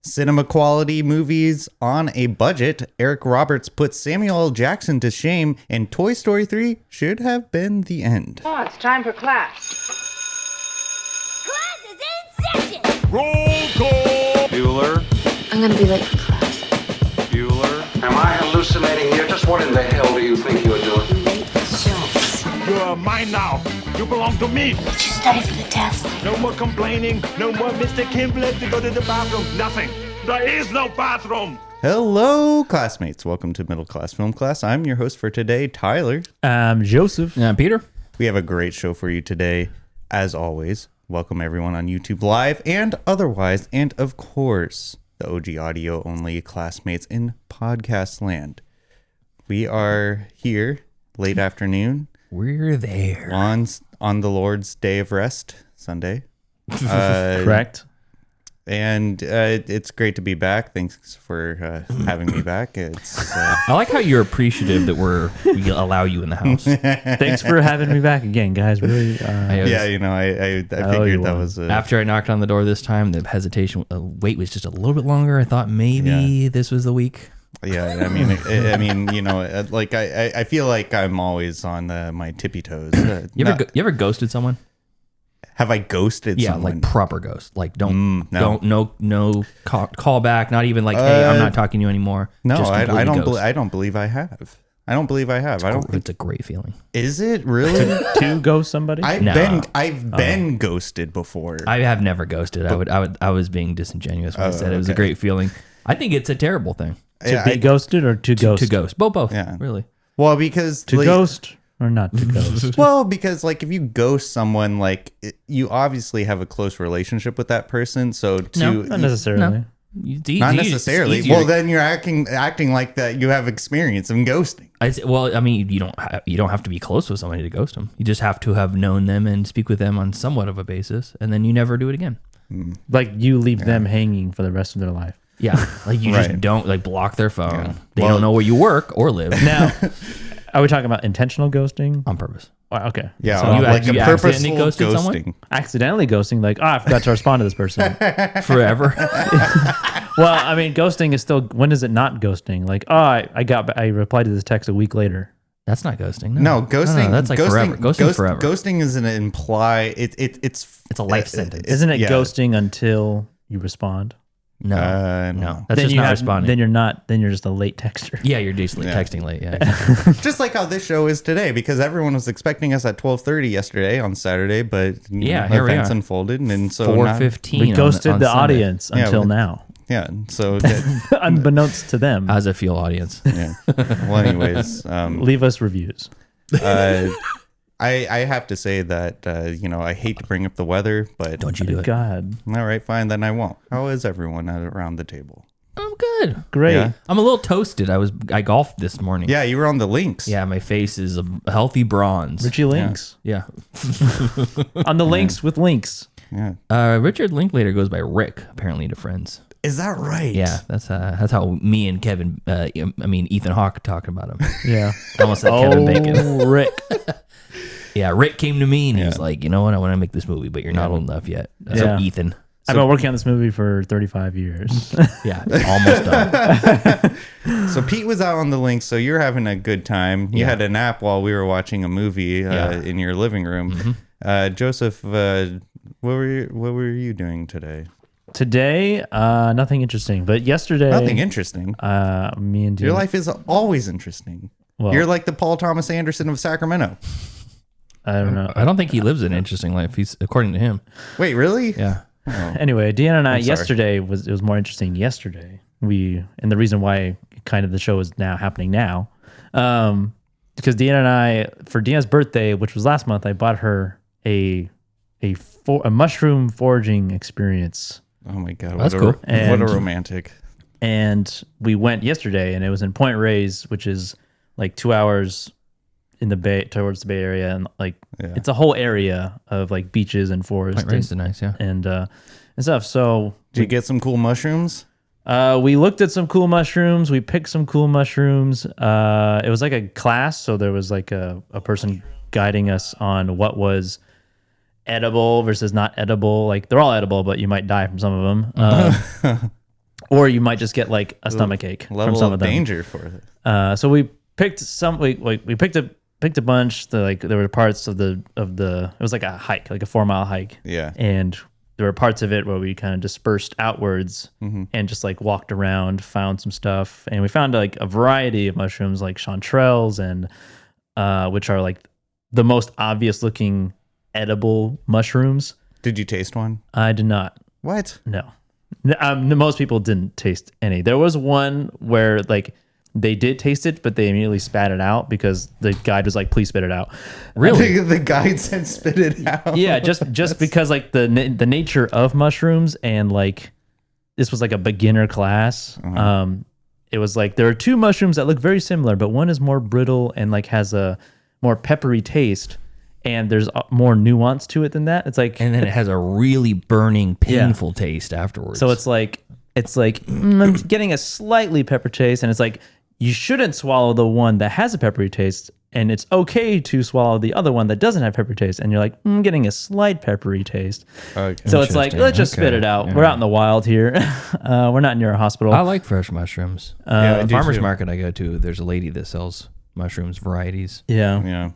Cinema quality movies on a budget. Eric Roberts put Samuel L. Jackson to shame, and Toy Story 3 should have been the end. Oh, it's time for class. Class is in session! Roll call! Bueller. I'm gonna be late for class. Bueller. Am I hallucinating here? Just what in the hell do you think you're doing? Late jokes. You're mine now. You belong to me. Did you study for the test? No more complaining. No more Mr. Kimblett to go to the bathroom. Nothing. There is no bathroom. Hello, classmates. Welcome to Middle Class Film Class. I'm your host for today, Tyler. I'm Joseph. And I'm Peter. We have a great show for you today, as always. Welcome everyone on YouTube Live and otherwise, and of course, the OG audio only classmates in podcast land. We are here late afternoon. We're there. On the Lord's Day of Rest, Sunday. Correct. And it's great to be back. Thanks for having me back. It's I like how you're appreciative that we allow you in the house. Thanks for having me back again, guys. Really. yeah, you know, I figured that was After I knocked on the door this time, the hesitation, wait was just a little bit longer. I thought maybe this was the week. Yeah, I mean, you know, like I feel like I'm always on my tippy toes. You ever ghosted someone? Have I ghosted someone? Yeah, like proper ghost. Like don't call back. Not even like, hey, I'm not talking to you anymore. No, Just I don't. ghost. I don't believe I have. I don't believe I have. I don't. It's a great feeling. Is it really? To ghost somebody? I've been ghosted before. I have never ghosted. I was being disingenuous when I said it was a great feeling. I think it's a terrible thing. To be ghosted or to ghost? To ghost. Both. Yeah. Really. Well, because To ghost or not to ghost? Well, because like if you ghost someone, like you obviously have a close relationship with that person. So Not necessarily. No. Not necessarily. Well, then you're acting like that you have experience in ghosting. I mean, you don't have to be close with somebody to ghost them. You just have to have known them and speak with them on somewhat of a basis, and then you never do it again. Like you leave them hanging for the rest of their life. Yeah, like you just don't like block their phone. Yeah. They don't know where you work or live. Now, are we talking about intentional ghosting? On purpose. Oh, okay. Yeah, So you a accidentally purposeful ghosted ghosting. someone? Accidentally ghosting, like, I forgot to respond to this person. Forever. Well, I mean, ghosting is still, when is it not ghosting? Like, I replied to this text a week later. That's not ghosting. No, ghosting. No, that's like forever. Ghosting forever. Ghosting is an imply. It's a life sentence. Isn't it ghosting until you respond? No. That's then just not responding. Then you're not. Then you're just a late texter. Yeah, you're just texting late. Yeah. Just like how this show is today, because everyone was expecting us at 12:30 yesterday on Saturday, but here we events are. unfolded, and so 4:15. We ghosted on the Sunday. audience until now. Yeah, so Unbeknownst to them. How does it feel, audience? yeah. Well, anyways, leave us reviews. I have to say that I hate to bring up the weather, but Don't you do it? God, all right, fine, then I won't. How is everyone around the table? I'm good. great. Yeah. I'm a little toasted. I golfed this morning. Yeah, you were on the links. Yeah, my face is a healthy bronze. Richie Links Yeah. on the links with links. Yeah. Richard Linklater goes by Rick, apparently, to friends. Is that right? Yeah, that's how me and Kevin, Ethan Hawke talked about him. Yeah. I almost said Kevin Bacon. Rick. Yeah, Rick came to me and he was like, you know what, I want to make this movie, but you're not old enough yet. So Yeah. Ethan. I've been working on this movie for 35 years. Yeah, almost done. So Pete was out on the links, so you're having a good time. You had a nap while we were watching a movie in your living room. Joseph, what were you doing today? Today, nothing interesting. But yesterday, Nothing interesting. me and Your life is always interesting. Well, You're like the Paul Thomas Anderson of Sacramento. I don't know. I don't think he lives an interesting life. He's according to him. Wait, really? Yeah. Anyway, Deanna and I I'm sorry. yesterday was more interesting yesterday. And the reason why kind of the show is now happening now, because Deanna and I, for Deanna's birthday, which was last month, I bought her a mushroom foraging experience. Oh my God. That's cool. What a romantic. And we went yesterday, and it was in Point Reyes, which is like 2 hours in the bay towards the Bay Area, and like it's a whole area of like beaches and forest. Point Reyes is nice, yeah. And stuff. So Did you get some cool mushrooms? we looked at some cool mushrooms. We picked some cool mushrooms. It was like a class, so there was like a person guiding us on what was edible versus not edible. Like they're all edible, but you might die from some of them. or you might just get like a stomach ache from Level some of of them. danger for it. So we picked some. We picked a bunch. There were parts of the. It was like a hike, like a 4-mile hike. Yeah. And there were parts of it where we kind of dispersed outwards and just like walked around, found some stuff, and we found like a variety of mushrooms, like chanterelles and which are like the most obvious looking edible mushrooms. Did you taste one? I did not. What? No. Most people didn't taste any. There was one where like they did taste it, but they immediately spat it out because the guide was like, "Please spit it out." Really? The guide said spit it out. Yeah, just because like the nature of mushrooms and like this was like a beginner class. It was like there are two mushrooms that look very similar, but one is more brittle and like has a more peppery taste. And there's more nuance to it than that. It's like, And then it has a really burning, painful taste afterwards. so it's like I'm getting a slightly pepper taste, and it's like you shouldn't swallow the one that has a peppery taste, and it's okay to swallow the other one that doesn't have peppery taste. And you're like, I'm getting a slight peppery taste. Okay. So it's like, let's just spit it out. Yeah. We're out in the wild here. We're not near a hospital. I like fresh mushrooms. I do Farmer's too. market I go to, there's a lady that sells mushrooms varieties. Yeah. Yeah.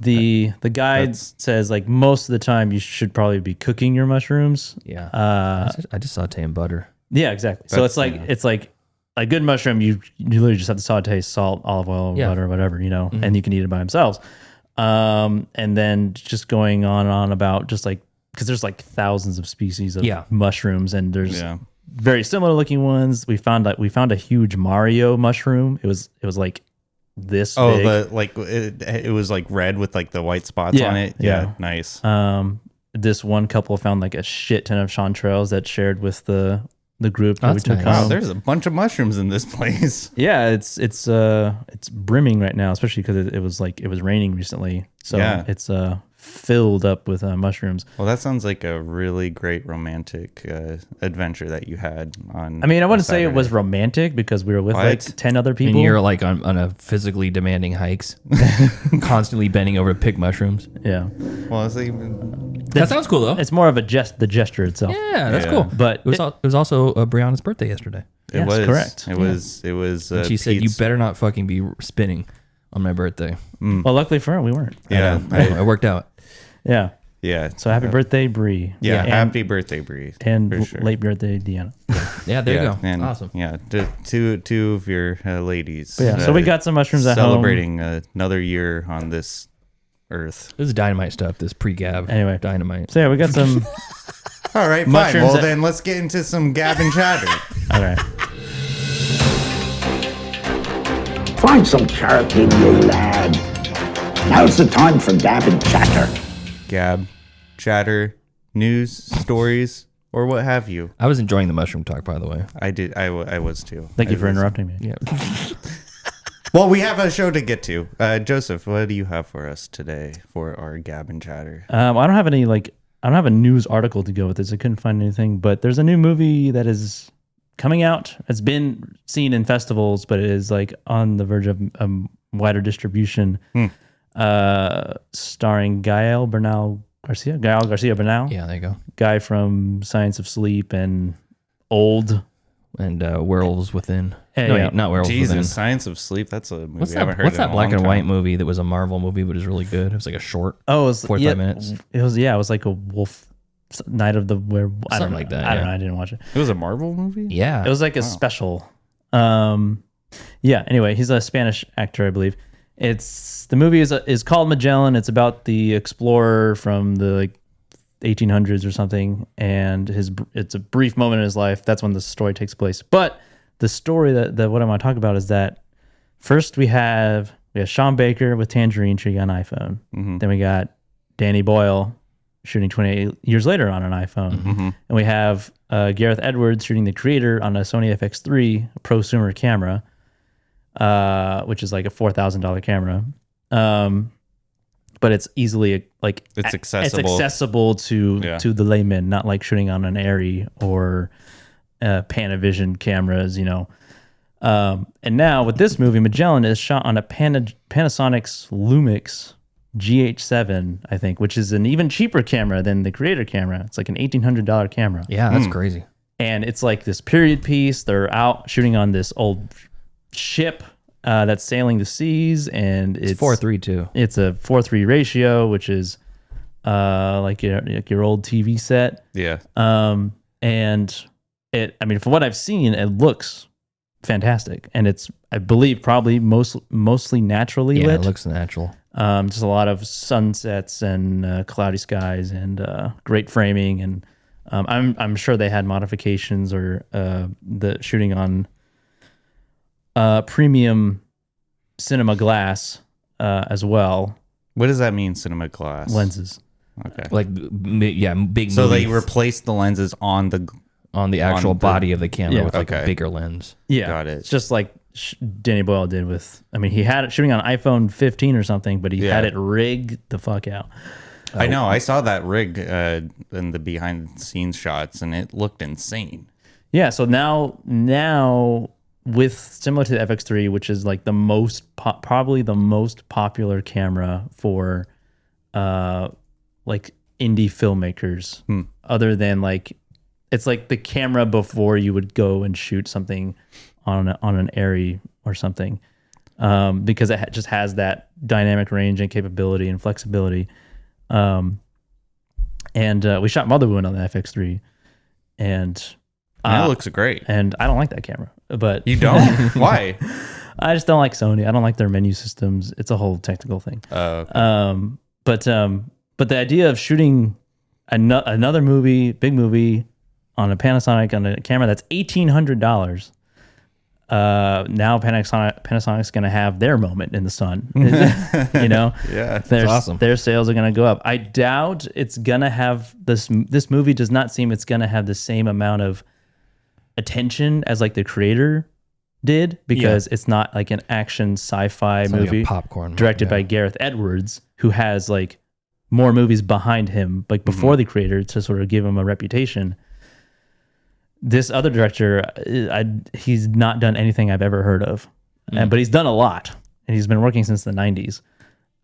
The guide says like most of the time you should probably be cooking your mushrooms. Yeah. I just saute in butter. Yeah, exactly. So it's like a good mushroom. You literally just have to saute salt, olive oil, Yeah. butter, whatever, and you can eat it by themselves. And then just going on about just like because there's like thousands of species of mushrooms, and there's very similar looking ones. We found a huge Mario mushroom. It was like this big. It was like red with like the white spots on it. Yeah. Nice. This one couple found like a shit ton of chanterelles that shared with the group that we That's took nice. Wow, home. there's a bunch of mushrooms in this place. Yeah, it's brimming right now, especially because it was raining recently, so it's filled up with mushrooms. Well, that sounds like a really great romantic adventure that you had on. I mean, I wouldn't say it Saturday. was romantic because we were with like 10 other people. And you're like on a physically demanding hikes, constantly bending over to pick mushrooms. Yeah, Well, it's like, That sounds cool though. it's more of the gesture itself. Yeah, that's Yeah. cool. But It was also Brianna's birthday yesterday. Yes, was correct. It was. And she said, "You Pete's- better not fucking be spinning on my birthday." Well, luckily for her, we weren't. Yeah. It worked out. Yeah. Yeah. So happy birthday, Bree. Yeah. And- Happy birthday, Bree. and for sure. late birthday, Deanna. Yeah, there you go. And, Awesome. Yeah. Two of your ladies. But yeah, so we got some mushrooms at home. celebrating another year on this earth. This is dynamite stuff. This pre-gab. Anyway. Dynamite. So yeah, we got some. All right, fine. Mushrooms Well, that- then let's get into some gab and chatter. All right. Find some charity, you lad. Now's the time for gab and chatter. Gab, chatter, news, stories, or what have you. I was enjoying the mushroom talk, by the way. I was too. Thank you I for was- interrupting me. Yeah. Well, we have a show to get to. Joseph, what do you have for us today for our gab and chatter? I don't have any I don't have a news article to go with this. I couldn't find anything, but there's a new movie that is coming out. It's been seen in festivals, but it is like on the verge of wider distribution. Starring Gael Garcia Bernal, Yeah, there you go. guy from Science of Sleep and Old. And Werewolves Within. Yeah, no, yeah. wait, not Werewolves Within. Jesus, Science of Sleep. That's a movie What's I haven't that? heard What's in a that black long and white time. movie that was a Marvel movie, but is really good? It was like a short. Oh, it was 45 minutes. It was like a wolf. Night of the Werewolf. I don't Something know. like that, I don't yeah. know. I didn't watch it. It was a Marvel movie? Yeah. It was like a special. Yeah. Anyway, he's a Spanish actor, I believe. The movie is called Magellan. It's about the explorer from the 1800s or something, and it's a brief moment in his life. That's when the story takes place. But the story that what I want to talk about is that first we have Sean Baker with Tangerine Tree on iPhone. Then we got Danny Boyle shooting 28 years later on an iPhone. And we have Gareth Edwards shooting The Creator on a Sony FX3 prosumer camera, which is like a $4,000 camera. But it's easily It's accessible. It's accessible to the layman, not like shooting on an Arri or Panavision cameras, And now with this movie, Magellan is shot on a Panasonic's Lumix GH7, I think, which is an even cheaper camera than the Creator camera. It's like an $1,800 camera. Yeah, that's crazy. and it's like this period piece. They're out shooting on this old ship that's sailing the seas, and it's 4:3 It's a 4:3 ratio, which is like your old TV set. Yeah. And I mean, from what I've seen, it looks fantastic, and it's, I believe, probably mostly naturally Yeah, lit. it looks natural. Just a lot of sunsets and cloudy skies and great framing, and I'm sure they had modifications or the shooting on premium cinema glass as well. What does that mean, cinema glass? Lenses. Okay. Like, yeah, big. So they movie replaced the lenses on the... on the actual on the- body of the camera Yeah. with like Okay. a bigger lens. Yeah, Got it. It's just like Danny Boyle did with. I mean, he had it shooting on iPhone 15 or something, but he had it rigged the fuck out. I know. I saw that rig in the behind-the-scenes shots, and it looked insane. Yeah. So now with similar to the FX3, which is like the most probably the most popular camera for like indie filmmakers, other than like, it's like the camera before you would go and shoot something on an Airy or something, because it just has that dynamic range and capability and flexibility. And we shot Mother Wound on the FX3, and And it looks great. and I don't like that camera, but You don't? Why? I just don't like Sony. I don't like their menu systems. It's a whole technical thing. Okay. But the idea of shooting another movie, big movie, on a Panasonic on a camera that's $1,800. Now Panasonic's going to have their moment in the sun. You know, Yeah, their, awesome. Their sales are going to go up. I doubt it's going to have this. This movie does not seem it's going to have the same amount of attention as like the creator did, because it's not like an action sci-fi It's like a movie popcorn directed by yeah. Gareth Edwards, who has like more movies behind him, like before the creator, to sort of give him a reputation. This other director, he's not done anything I've ever heard of, but he's done a lot, and he's been working since the 90s.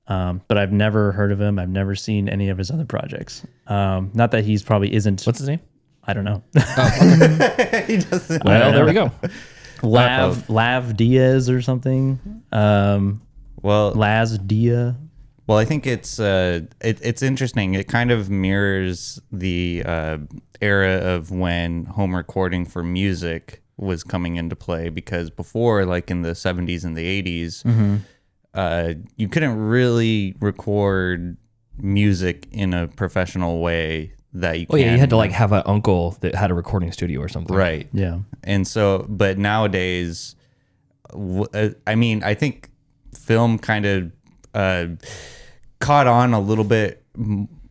But I've never heard of him. I've never seen any of his other projects. Not that he's probably isn't. What's his name? I don't know. He doesn't. Well, there we go. Lav Diaz or something. Well, Laz Dia. Well, I think it's interesting. It kind of mirrors the era of when home recording for music was coming into play, because before, like in the 70s and the 80s, you couldn't really record music in a professional way that you can. Oh yeah, you had to like have an uncle that had a recording studio or something. Right. Yeah. And so, but nowadays, I mean, I think film kind of caught on a little bit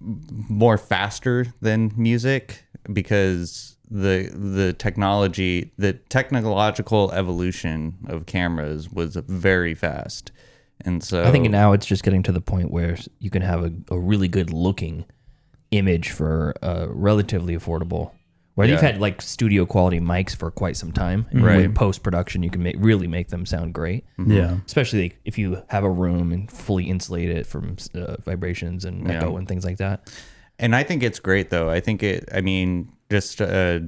more faster than music, because the technological evolution of cameras was very fast. And so I think now it's just getting to the point where you can have a really good looking image for relatively affordable. Where you've had like studio quality mics for quite some time, and Right. with post production you can really make them sound great. Yeah. Especially like, if you have a room and fully insulate it from vibrations and echo and things like that. And I think it's great, though. I mean, just a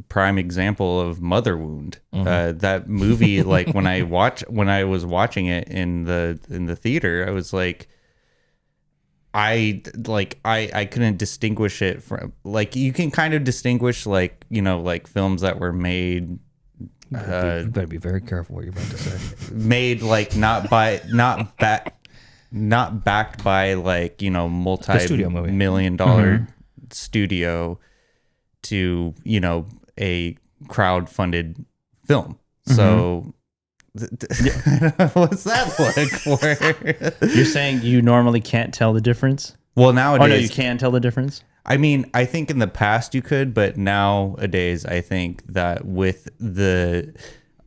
prime example of Mother Wound. That movie, like when I was watching it in the theater, I was like, I couldn't distinguish it from, like, you can kind of distinguish, like, you know, like films that were made. You better be very careful what you're about to say. Made like not backed by, like, you know, studio movie. multi-million-dollar studio to, you know, a crowd-funded film. So what's that look for? You're saying you normally can't tell the difference? Well, Oh, no, nowadays, you can tell the difference? I mean, I think in the past you could, but nowadays I think that with the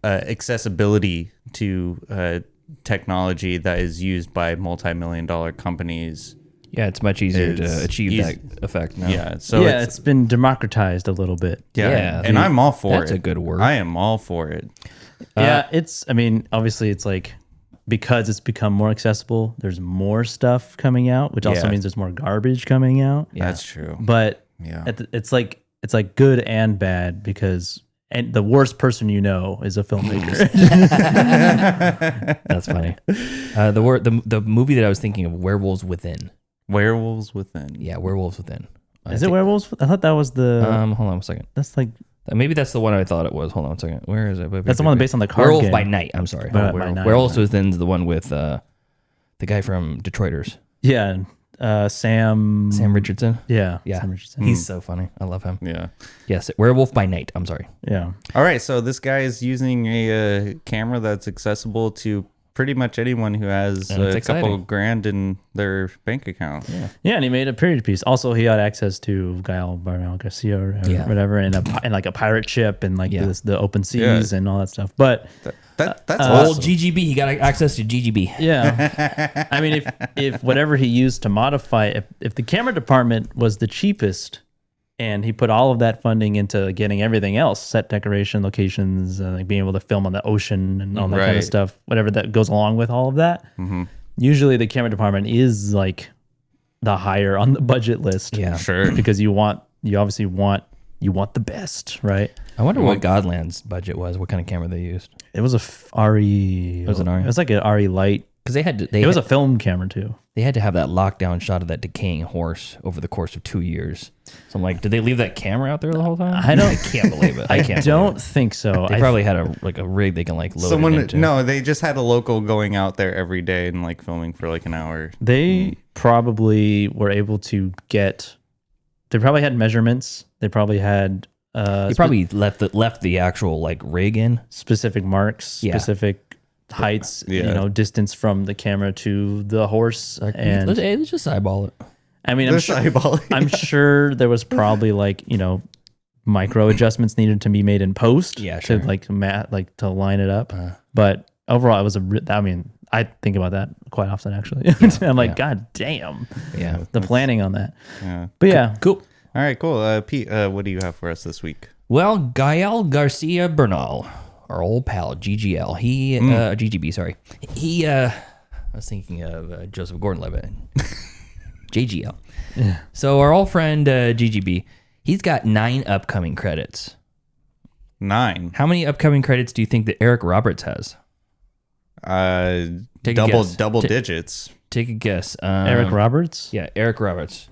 accessibility to technology that is used by multi-million-dollar companies. Yeah, it's much easier It's to achieve easy. that effect now. Yeah. So Yeah, it's been democratized a little bit. yeah, Yeah, and I'm all for it. that's a good word. I am all for it. Yeah, I mean, obviously it's like, because it's become more accessible, there's more stuff coming out, which also Yeah. means there's more garbage coming out. That's true. But Yeah. it's like it's like good and bad because the worst person you know is a filmmaker. That's funny. The movie that I was thinking of, Werewolves Within. Werewolves Within. Yeah, Werewolves Within. Is it Werewolves? I thought that was the. Hold on a second. That's like. Maybe that's the one I thought it was. Hold on a second. Where is it? That's the one based on the card Werewolf game. by Night. I'm sorry. By Night, Werewolves Within's the one with the guy from Detroiters. Yeah, Sam Richardson. Yeah, Yeah. Sam Richardson. He's so funny. I love him. Yeah. Yes, Werewolf by Night. I'm sorry. Yeah. All right. So this guy is using a camera that's accessible to pretty much anyone who has And it's a couple exciting. grand in their bank account. Yeah. Yeah, and he made a period piece. Also, he had access to Gael Garcia or whatever, and like a pirate ship and like the open seas and all that stuff. But That's Old awesome. GGB. He got access to GGB. yeah, I mean, if whatever he used to modify, if the camera department was the cheapest, and he put all of that funding into getting everything else, set decoration, locations, like being able to film on the ocean and all that kind Right. of stuff, whatever that goes along with all of that. Usually the camera department is like the higher on the budget list. Yeah. Sure. Because you obviously want the best, right? I wonder what Godland's budget was. What kind of camera they used? It was a RE. It was an RE? It was like an RE Lite. Because they had to. It was a film camera too. They had to have that lockdown shot of that decaying horse over the course of 2 years. So I'm like, did they leave that camera out there the whole time? I don't- can't believe it. I can't. Don't think so. They probably had a rig they can like load Someone, it into. no, they just had a local going out there every day and like filming for like an hour. They probably were able to get. They probably had measurements. They probably had. He probably left the actual like rig in. Specific marks, Yeah. specific heights, Yeah. distance from the camera to the horse. And Let's just eyeball it. I mean, I'm Just sure, eyeballing. I'm sure there was probably like, micro adjustments needed to be made in post Yeah, sure. to to line it up. But overall, it was I think about that quite often actually. I'm like, God damn, Yeah. the planning on that. Yeah. But yeah, Cool. All right, cool. Pete, what do you have for us this week? Well, Gael Garcia Bernal, our old pal, GGL. He, GGB, sorry. He, I was thinking of Joseph Gordon-Levitt. JGL. Yeah. So our old friend, GGB, he's got 9 upcoming credits. 9. How many upcoming credits do you think that Eric Roberts has? Take a guess. Double digits. Take a guess. Eric Roberts. Yeah, Eric Roberts.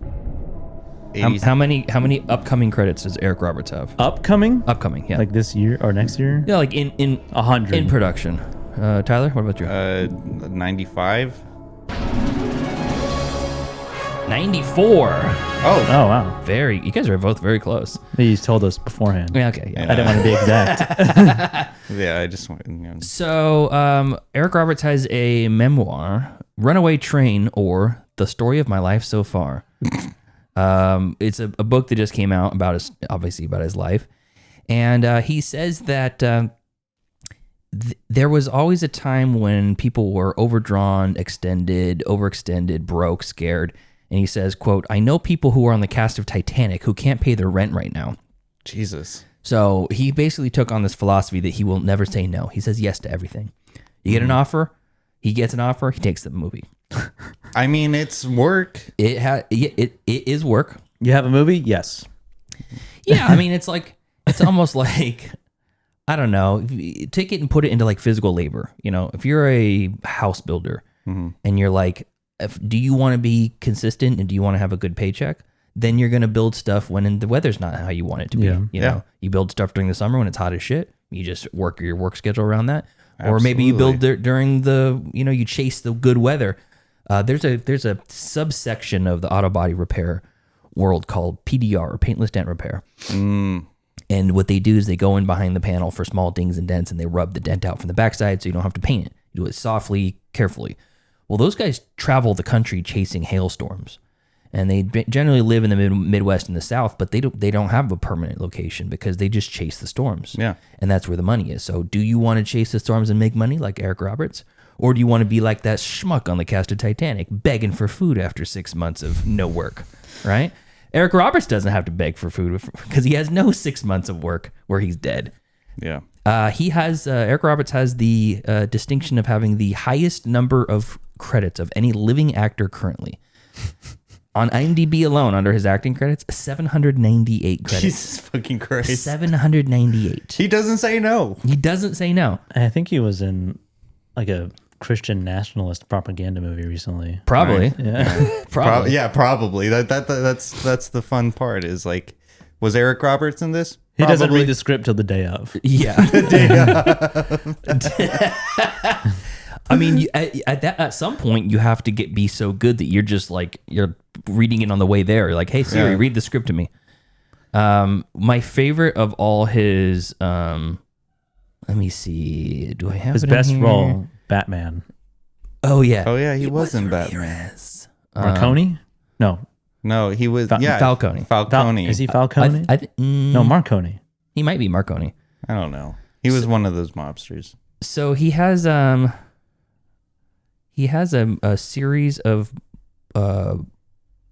80s. How many upcoming credits does Eric Roberts have? Upcoming, Upcoming, yeah. like this year or next year. Yeah, like in 100. in production. Tyler, what about you? 95. 94. Oh, Oh wow, You guys are both very close. you told us beforehand. Yeah, okay. Yeah. I didn't want to be exact. yeah. I just want. So, Eric Roberts has a memoir, Runaway Train, or The Story of My Life So Far. It's a book that just came out about his life. And he says that there was always a time when people were overdrawn, overextended, broke, scared. And he says, quote, I know people who are on the cast of Titanic who can't pay their rent right now. Jesus. So he basically took on this philosophy that he will never say no. He says yes to everything. You get an offer, he gets an offer, he takes the movie. I mean, it's work. It is work. You have a movie? Yes. Yeah, I mean, it's almost like, I don't know, take it and put it into like physical labor. If you're a house builder and you're like, do you want to be consistent and do you want to have a good paycheck? Then you're going to build stuff when the weather's not how you want it to be. Yeah. You build stuff during the summer when it's hot as shit. You just work your work schedule around that. Or maybe you build during the, you chase the good weather. There's a subsection of the auto body repair world called PDR, or paintless dent repair. And what they do is they go in behind the panel for small dings and dents and they rub the dent out from the backside so you don't have to paint it. You do it softly, carefully. Well, those guys travel the country chasing hailstorms. And they generally live in the Midwest and the South, but they don't have a permanent location because they just chase the storms. Yeah. And that's where the money is. So do you want to chase the storms and make money like Eric Roberts? Or do you want to be like that schmuck on the cast of Titanic, begging for food after 6 months of no work, right? Eric Roberts doesn't have to beg for food because he has no 6 months of work where he's dead. Yeah. Eric Roberts has the distinction of having the highest number of credits of any living actor currently. On IMDb alone, under his acting credits, 798 credits. Jesus fucking Christ. 798. He doesn't say no. He doesn't say no. I think he was in like a Christian nationalist propaganda movie recently. Probably. Yeah. Probably. Yeah, probably. That's the fun part is like, was Eric Roberts in this? He doesn't Probably. read the script till the day of. Yeah. I mean, at some point, you have to be so good that you're just like, you're reading it on the way there. You're like, hey, Siri, read the script to me. My favorite of all his, let me see. Do I have His it in best here? role, Batman. Oh, yeah. Oh yeah, he was in Ramirez. Batman. Marconi? No. No, he was Falcone. Falcone. Is he Falcone? No, Marconi. He might be Marconi. I don't know. He was one of those mobsters. So he has a series of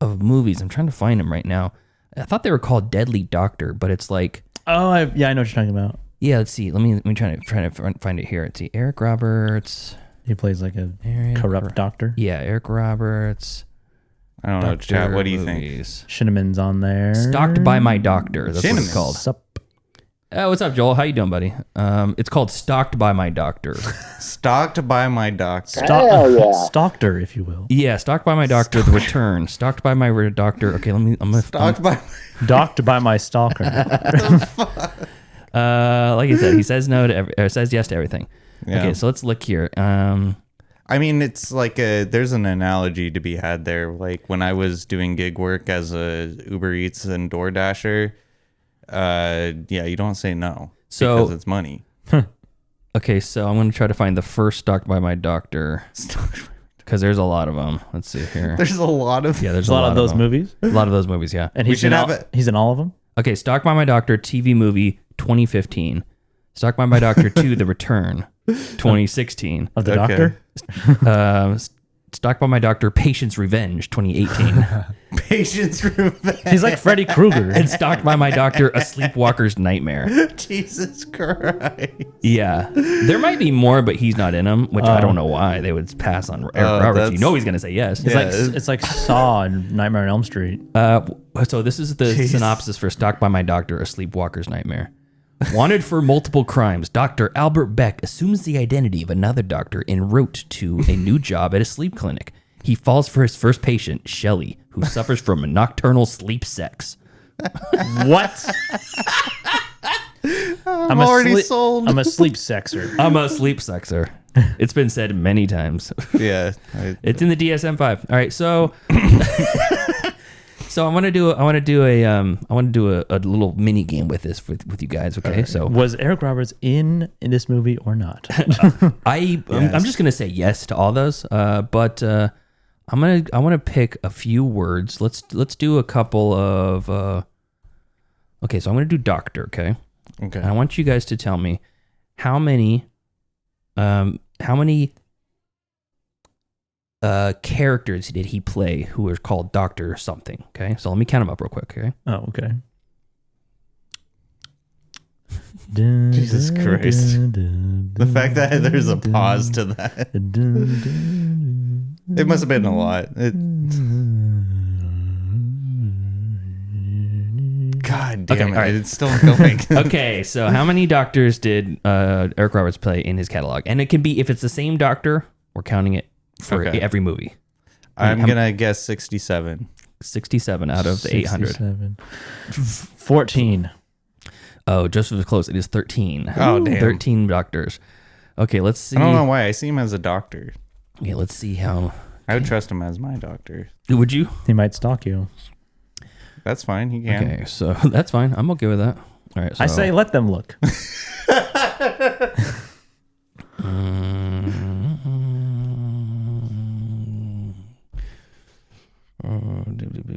movies. I'm trying to find them right now. I thought they were called Deadly Doctor, but it's like, Oh, I know what you're talking about. yeah. Let's see. Let me try to find it here. Let's see. Eric Roberts. He plays like a Eric corrupt doctor. Yeah, Eric Roberts. I don't know, chat. What do you movies. Shinneman's on there. Stalked by My Doctor. That's what it's Shinneman. called. Sup? What's up, Joel? How you doing, buddy? It's called Stalked by My Doctor. Stalked by my doctor. Hell yeah. Stalker, if you will. Yeah, Stalked by My Doctor. The Return. Stalked by My Doctor. Okay, I'm gonna. Stalked by. Docked by my stalker. Like I said, he says no to says yes to everything. Yeah. Okay, so let's look here. I mean, it's like there's an analogy to be had there. Like when I was doing gig work as a Uber Eats and DoorDasher, yeah, you don't say no So- because it's money. Okay, so I'm gonna try to find the first Stalked by My Doctor because there's a lot of them. Let's see here. There's a lot of There's a lot of those them. movies. A lot of those movies, yeah. And We he's should in have all, it. he's in all of them. Okay, Stalked by My Doctor TV movie 2015. Stalked by My Doctor 2 The Return 2016. Of the Okay. doctor. Stalked by My Doctor Patience Revenge 2018. Patience revenge. He's like Freddy Krueger. And Stalked by My Doctor A Sleepwalker's Nightmare. Jesus Christ. Yeah. There might be more, but he's not in them, which I don't know why they would pass on Eric Roberts. that's- You know he's going to say yes. It's like it's like Saw and Nightmare on Elm Street. So this is the synopsis for Stalked by My Doctor, A Sleepwalker's Nightmare. Wanted for multiple crimes, Dr. Albert Beck assumes the identity of another doctor en route to a new job at a sleep clinic. He falls for his first patient, Shelley, who suffers from a nocturnal sleep sex. What? I'm already sold. I'm a sleep sexer. I'm a sleep sexer. It's been said many times. Yeah. It's in the DSM-5. All right, so I want to do a little mini game with this with you guys. Okay, so Was Eric Roberts in this movie or not? I'm just gonna say yes to all those. But I want to pick a few words. Let's do a couple of. Okay, so I'm gonna do doctor. Okay. Okay. And I want you guys to tell me how many characters did he play who were called Doctor something. Okay, so let me count them up real quick. Okay. Oh, okay. Jesus Christ. The fact that there's a pause to that. It must have been a lot. God damn Okay, it. all right. It's still going. Okay, so how many doctors did Eric Roberts play in his catalog? And it can be, if it's the same doctor, we're counting it for Okay. every movie. I'm going to guess 67. 67 out of the 800. 14. Oh, just as close. It is 13. Oh, damn. 13 doctors. Okay, let's see. I don't know why. I see him as a doctor. Yeah, let's see how. I would trust him as my doctor. Would you? He might stalk you. That's fine. He can. Okay, so that's fine. I'm okay with that. All right. So, I say let them look.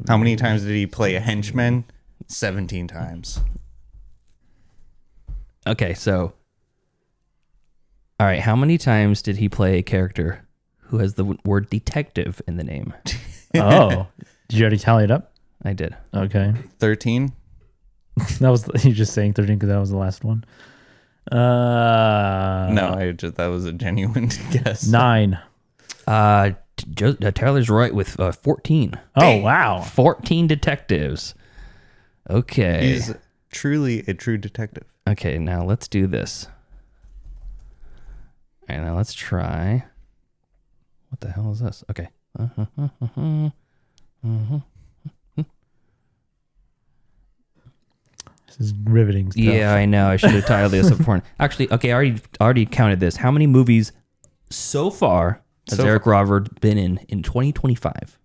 How many times did he play a henchman? 17 times. Okay, so. All right, how many times did he play a character who has the word detective in the name? Oh, did you already tally it up? I did. Okay. 13? That was you just saying 13 because that was the last one. No, that was a genuine guess. 9. Tyler's right with 14. Oh, wow. 14 detectives. Okay. He's truly a true detective. Okay, now let's do this. All right, now let's try. What the hell is this? Okay. This is riveting stuff. Yeah, I know. I should have titled this up before. Actually, okay, I already counted this. How many movies so far has Eric Roberts been in 2025?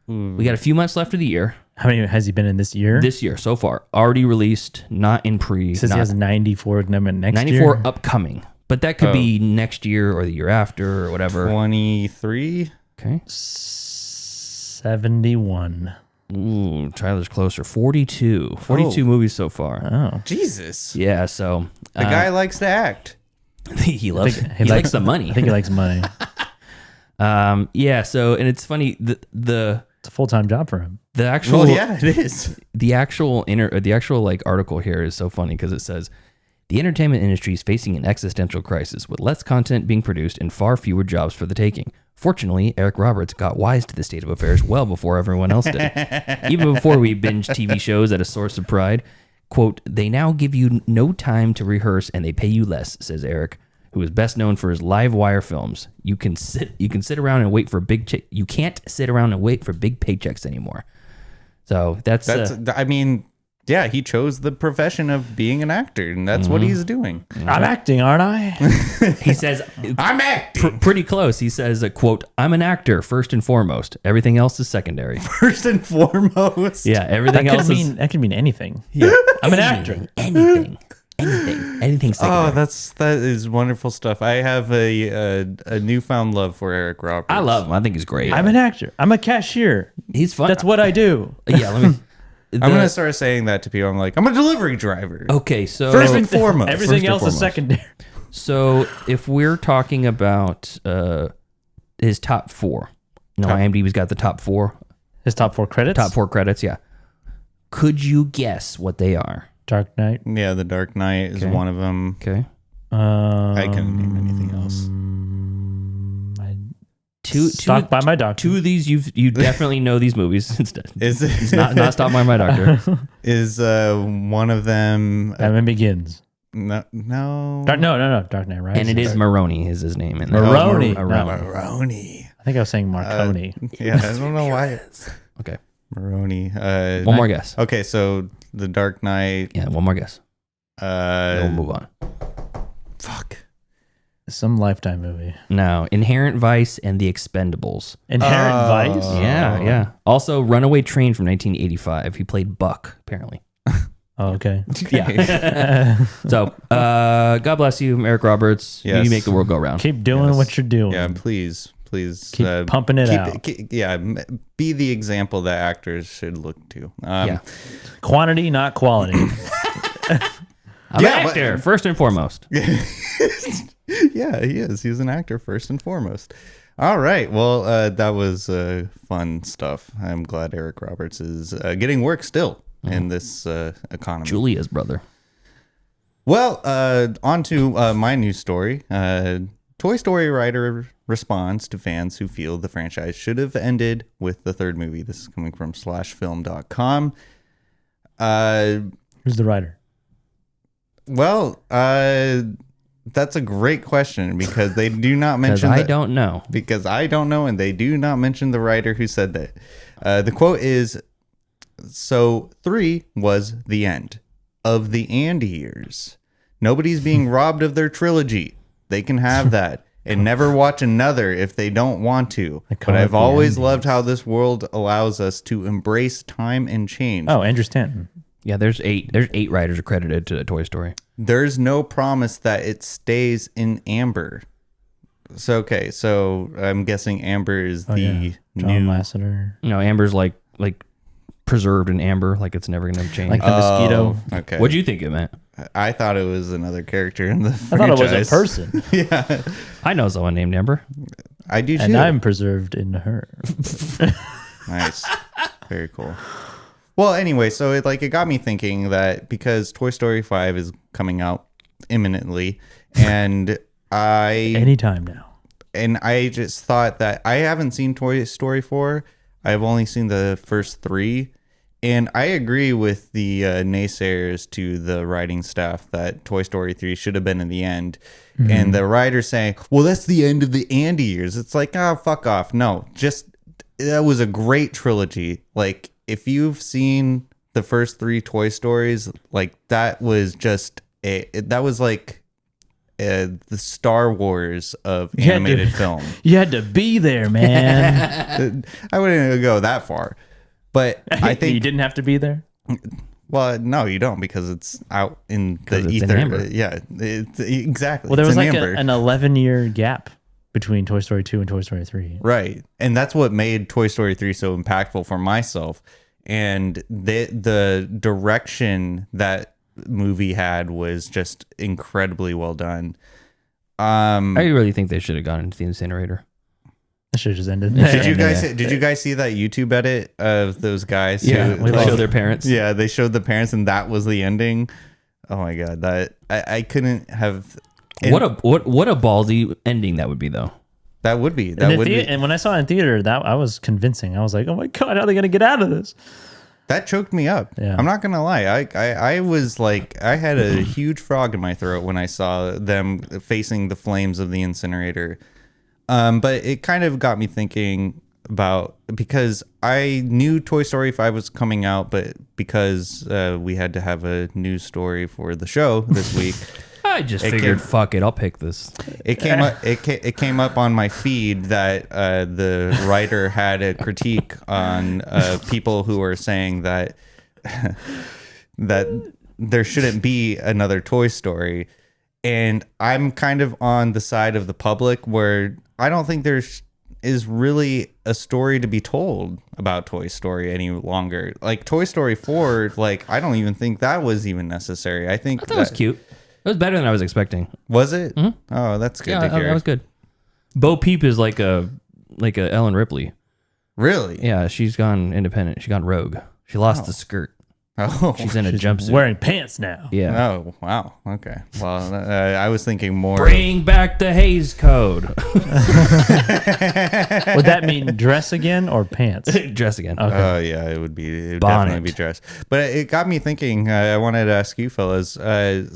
We got a few months left of the year. How many has he been in this year? This year so far, already released, not in pre. It says he has 94 coming next 94 year. upcoming, but that could be next year or the year after or whatever. 23. Okay. 71. Ooh, Tyler's closer. 42 movies so far. Oh. Jesus. Yeah, so The guy likes to act. he loves. He likes the money. I think he likes money. Yeah. So, and it's funny the It's a full-time job for him. the actual Well, yeah, it is. the actual like article here is so funny because it says the entertainment industry is facing an existential crisis with less content being produced and far fewer jobs for the taking. Fortunately, Eric Roberts got wise to the state of affairs well before everyone else did. Even before we binge TV shows at a source of pride. Quote, they now give you no time to rehearse and they pay you less, says Eric, who is best known for his live wire films. You can't sit around and wait for big paychecks anymore. So that's I mean, yeah, he chose the profession of being an actor, and that's what he's doing. I'm acting, aren't I? he says I'm acting. pretty close. He says, quote, I'm an actor first and foremost. Everything else is secondary. First and foremost. Yeah, everything else is That could mean anything. yeah. I'm an actor. Anything secondary. Oh, that is wonderful stuff. I have a newfound love for Eric Roberts. I love him. I think he's great. I'm an actor. I'm a cashier. He's fun. That's what I do. Yeah, let me. I'm gonna start saying that to people. I'm like, I'm a delivery driver. Okay, so First and foremost. Everything else is secondary. So if we're talking about his top four, IMDb's got the top four. His top 4 credits? Top 4 credits, yeah. Could you guess what they are? Dark Knight. Yeah, The Dark Knight is one of them. Okay. I couldn't name anything else. Stalked by My Doctor. 2 of these you definitely know these movies. Is not Stalked by My Doctor. is one of them? Batman Begins. No. No. Dark Knight Rises. And it is Maroney is his name. In there. Maroney. No. Maroney. I think I was saying Marconi. Yeah, I don't know why. Okay. Maroney. One more guess. Okay, so The Dark Knight. Yeah, one more guess. Then we'll move on. Fuck. Some Lifetime movie. No, Inherent Vice and The Expendables. Inherent Vice? Yeah. Also, Runaway Train from 1985. He played Buck, apparently. Oh, okay. Yeah. So, God bless you, Eric Roberts. Yes. You make the world go round. Keep doing what you're doing. Yeah, please. Keep pumping it out. Be the example that actors should look to. Yeah. Quantity, not quality. I'm an actor, first and foremost. Yeah, he is. He's an actor first and foremost. All right. Well, that was fun stuff. I'm glad Eric Roberts is getting work still in this economy. Julia's brother. Well, on to my news story. Toy Story writer responds to fans who feel the franchise should have ended with the third movie. This is coming from slashfilm.com. Who's the writer? Well, that's a great question because they do not mention. I don't know. Because I don't know, and they do not mention the writer who said that. The quote is, "So 3 was the end of the Andy years. Nobody's being robbed of their trilogy. They can have that and never watch another if they don't want to. But I've always loved how this world allows us to embrace time and change." Oh, Andrew Stanton. Yeah, there's 8 writers accredited to Toy Story. "There's no promise that it stays in amber." So I'm guessing amber is the John new Lasseter. No, amber's like preserved in amber, like it's never gonna change. Like the mosquito. Okay. What'd you think it meant? I thought it was another character in the I franchise. thought it was a person. Yeah, I know someone named Amber. I do too. And I'm preserved in her. Nice. Very cool. Well, anyway, so it got me thinking that because Toy Story 5 is coming out imminently, and Anytime now. and I just thought that I haven't seen Toy Story 4. I've only seen the first 3. And I agree with the naysayers to the writing staff that Toy Story 3 should have been in the end. Mm-hmm. And the writer saying, well, that's the end of the Andy years. It's like, oh, fuck off. No, just that was a great trilogy. Like, if you've seen the first 3 Toy Stories, like, that was just that was like the Star Wars of animated film. You had to be there, man. I wouldn't go that far. But I think you didn't have to be there. Well, no, you don't, because it's out in the it's ether. in amber. Yeah, exactly. Well, there It's was in like amber. an 11-year gap between Toy Story 2 and Toy Story 3. Right, and that's what made Toy Story 3 so impactful for myself. And the direction that movie had was just incredibly well done. I really think they should have gone into the incinerator. I should have just ended. Did you guys see that YouTube edit of those guys? Yeah, who, they show their parents. Yeah, they showed the parents, and that was the ending. Oh my god, that I couldn't have. What a ballsy ending that would be, though. That would be And when I saw it in theater, that I was convincing. I was like, oh my god, how are they gonna get out of this? That choked me up. Yeah. I'm not gonna lie. I was like, I had a huge frog in my throat when I saw them facing the flames of the incinerator. But it kind of got me thinking about, because I knew Toy Story 5 was coming out, but because we had to have a news story for the show this week, I just figured, fuck it, I'll pick this. it came up. It came up on my feed that the writer had a critique on people who are saying that that there shouldn't be another Toy Story, and I'm kind of on the side of the public where I don't think there's is really a story to be told about Toy Story any longer. Like Toy Story 4, like I don't even think that was even necessary. I think That was cute. It was better than I was expecting. Was it? Mm-hmm. Oh, that's good Yeah, to hear. that was good. Bo Peep is like a Ellen Ripley. Really? Yeah, she's gone independent. She gone rogue. She lost the skirt. Oh, She's in a jumpsuit. Wearing pants now. Yeah. oh, wow. Okay. Well, I was thinking more. Bring back the Hays Code. Would that mean dress again or pants? Dress again. Okay. Oh yeah, it would Bonnet. definitely be dress. But it got me thinking. I wanted to ask you fellas.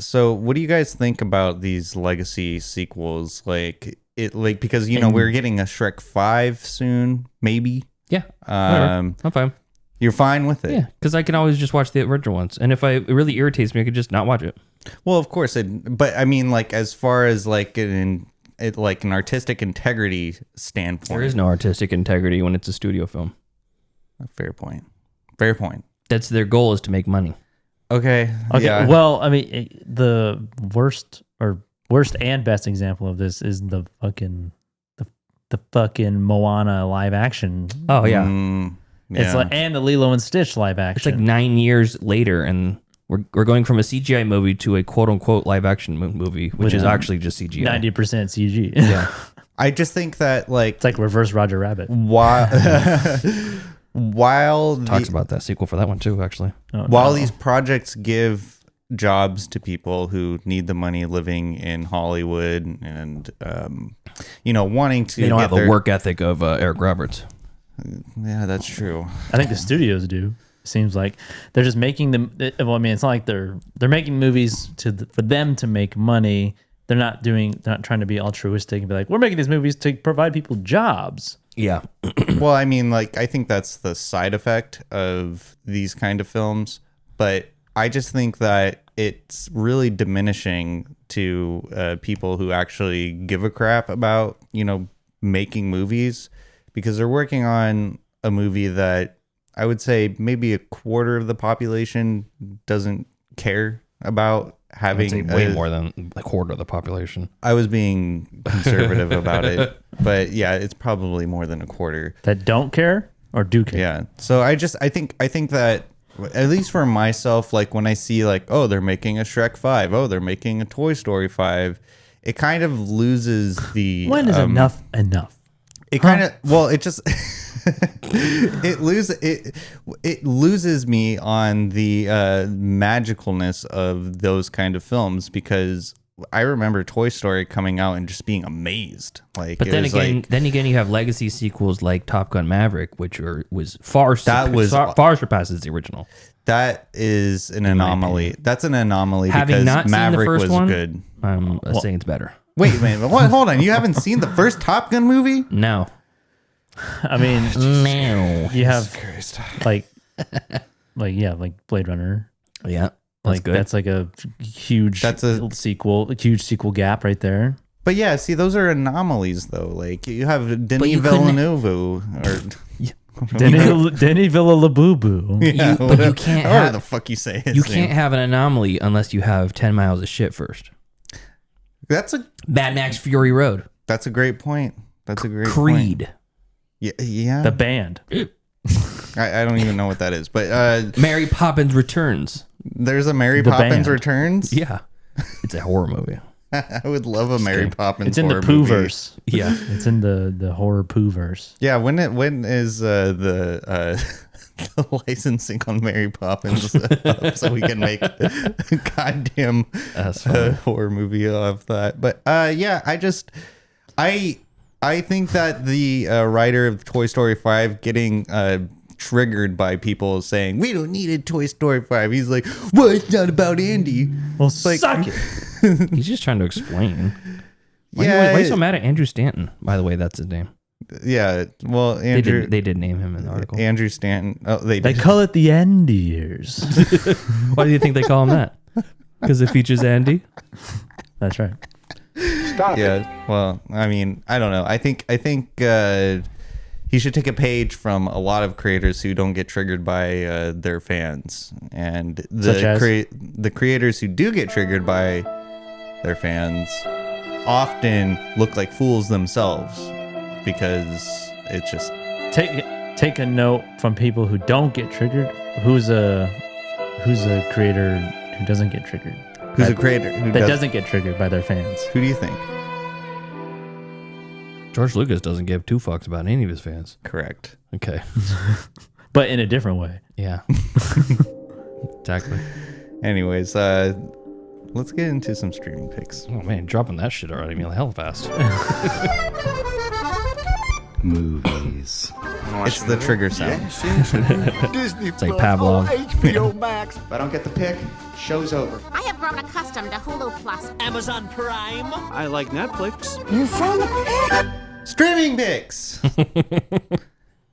So what do you guys think about these legacy sequels? Because we're getting a Shrek 5 soon, maybe. Yeah. Whatever. I'm fine. You're fine with it. Yeah, because I can always just watch the original ones, and if it really irritates me, I could just not watch it. Well, of course. But I mean, like as far as like an artistic integrity standpoint, There is no artistic integrity when it's a studio film. Fair point. Fair point. That's their goal, is to make money. Okay. Okay. Yeah. Well, I mean, the worst and best example of this is the fucking Moana live action. Oh yeah, It's like, and the Lilo and Stitch live it's action. like 9 years later, and we're going from a CGI movie to a quote unquote live action movie, which is actually just CGI. 90% CG. Yeah. I just think that like It's like reverse Roger Rabbit. while Talks about that sequel for that one too, actually. while these projects give jobs to people who need the money living in Hollywood and wanting to They don't get have the work ethic of Eric Roberts. Yeah, that's true. I think the studios do. Seems like they're just making them. Well, I mean, it's not like they're making movies for them to make money. They're not trying to be altruistic and be like, we're making these movies to provide people jobs. Yeah. Well, I mean, like I think that's the side effect of these kind of films, but I just think that it's really diminishing to people who actually give a crap about making movies, because they're working on a movie that I would say maybe a quarter of the population doesn't care about having. I'd say way more than a quarter of the population. I was being conservative about it, but yeah, it's probably more than a quarter That don't care or do care. Yeah. So I think that at least for myself, like when I see like, oh, they're making a Shrek 5, oh, they're making a Toy Story 5, it kind of loses the. When is enough enough? It kind of it just it loses me on the magicalness of those kind of films, because I remember Toy Story coming out and just being amazed. Like, But it then was again, like, you have legacy sequels like Top Gun Maverick, which was far surpasses the original. that is an anomaly. That's an anomaly Having because not Maverick seen the first was one, good. I'm saying it's better. Wait, man, what? Hold on. You haven't seen the first Top Gun movie? No, I mean, no. you have like Blade Runner. Yeah, that's good. That's like a huge sequel, a huge sequel gap right there. But yeah, see, those are anomalies, though. Like, you have Denis you couldn't- Villeneuve, or Denny Villaloboo. yeah, but you can't however have- the fuck you say his You name. can't have an anomaly unless you have 10 miles of shit first. That's a Mad Max Fury Road. That's a great point. That's a great point. Creed. Yeah. The band. I don't even know what that is, but Mary Poppins Returns. there's a Mary The Poppins band. Returns. Yeah. It's a horror movie. I would love a Mary Poppins. It's in the horror Pooh movie. verse. Yeah. It's in the horror Pooh verse. Yeah, when is the licensing on Mary Poppins up so we can make a goddamn horror movie of that? But yeah, I think that the writer of Toy Story 5 getting triggered by people saying we don't need a Toy Story 5. He's like, well, it's not about Andy. Well, like, suck it. He's just trying to explain. Why Yeah, are you so mad at Andrew Stanton? By the way, that's his name. yeah. Well, Andrew, They did name him in the article. Andrew Stanton. Oh, they They did. call it the end years. Why do you think they call him that? Because it features Andy? That's right. Stop it. Yeah. Well, I mean, I don't know. I think he should take a page from a lot of creators who don't get triggered by their fans, and Such as? the creators who do get triggered by their fans often look like fools themselves because it's just Take a note from people who don't get triggered. Who's a creator who doesn't get triggered? who's a creator who Doesn't get triggered by their fans. Who do you think? George Lucas doesn't give two fucks about any of his fans. Correct. Okay. But in a different way. Yeah. Exactly. Anyways, let's get into some streaming picks. Oh man, dropping that shit already mean hell fast. Movies. It's the trigger sound. Disney It's like Pavlov. HBO Max. If I don't get the pick, show's over. I have grown accustomed to Hulu Plus. Amazon Prime. I like Netflix. Streaming picks.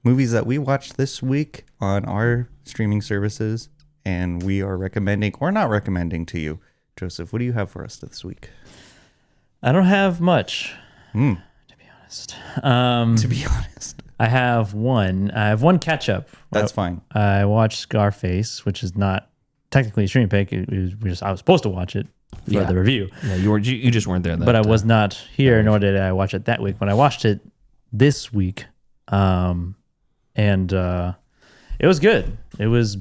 Movies that we watched this week on our streaming services, and we are recommending or not recommending to you. Joseph, what do you have for us this week? I don't have much, to be honest. To be honest, I have one catch up. that's fine. I watched Scarface, which is not technically a streaming pick. I was supposed to watch it for the review. Yeah, you just weren't there. But I was not here, nor did I watch it that week. When I watched it this week, and it was good. It was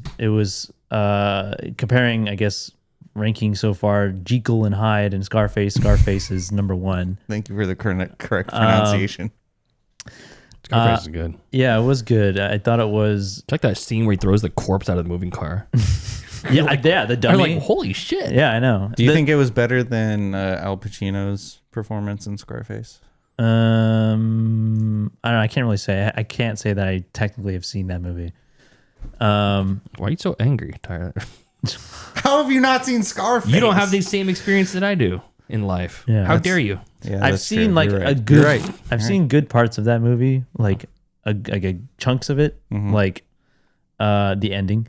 comparing, I guess, ranking so far, Jekyll and Hyde and Scarface. Scarface is number one. Thank you for the correct pronunciation. Scarface is good. Yeah, it was good. I thought it was. It's like that scene where he throws the corpse out of the moving car. Yeah, the They're dummy. like, holy shit. Yeah, I know. Do you think it was better than Al Pacino's performance in Scarface? I don't know. I can't really say. I can't say that I technically have seen that movie. Why are you so angry, Tyler? How have you not seen Scarface? You don't have the same experience that I do in life. Yeah, How dare you? Yeah, I've that's seen true. like You're a right. good. You're right. I've seen good parts of that movie, like a chunks of it, like the ending,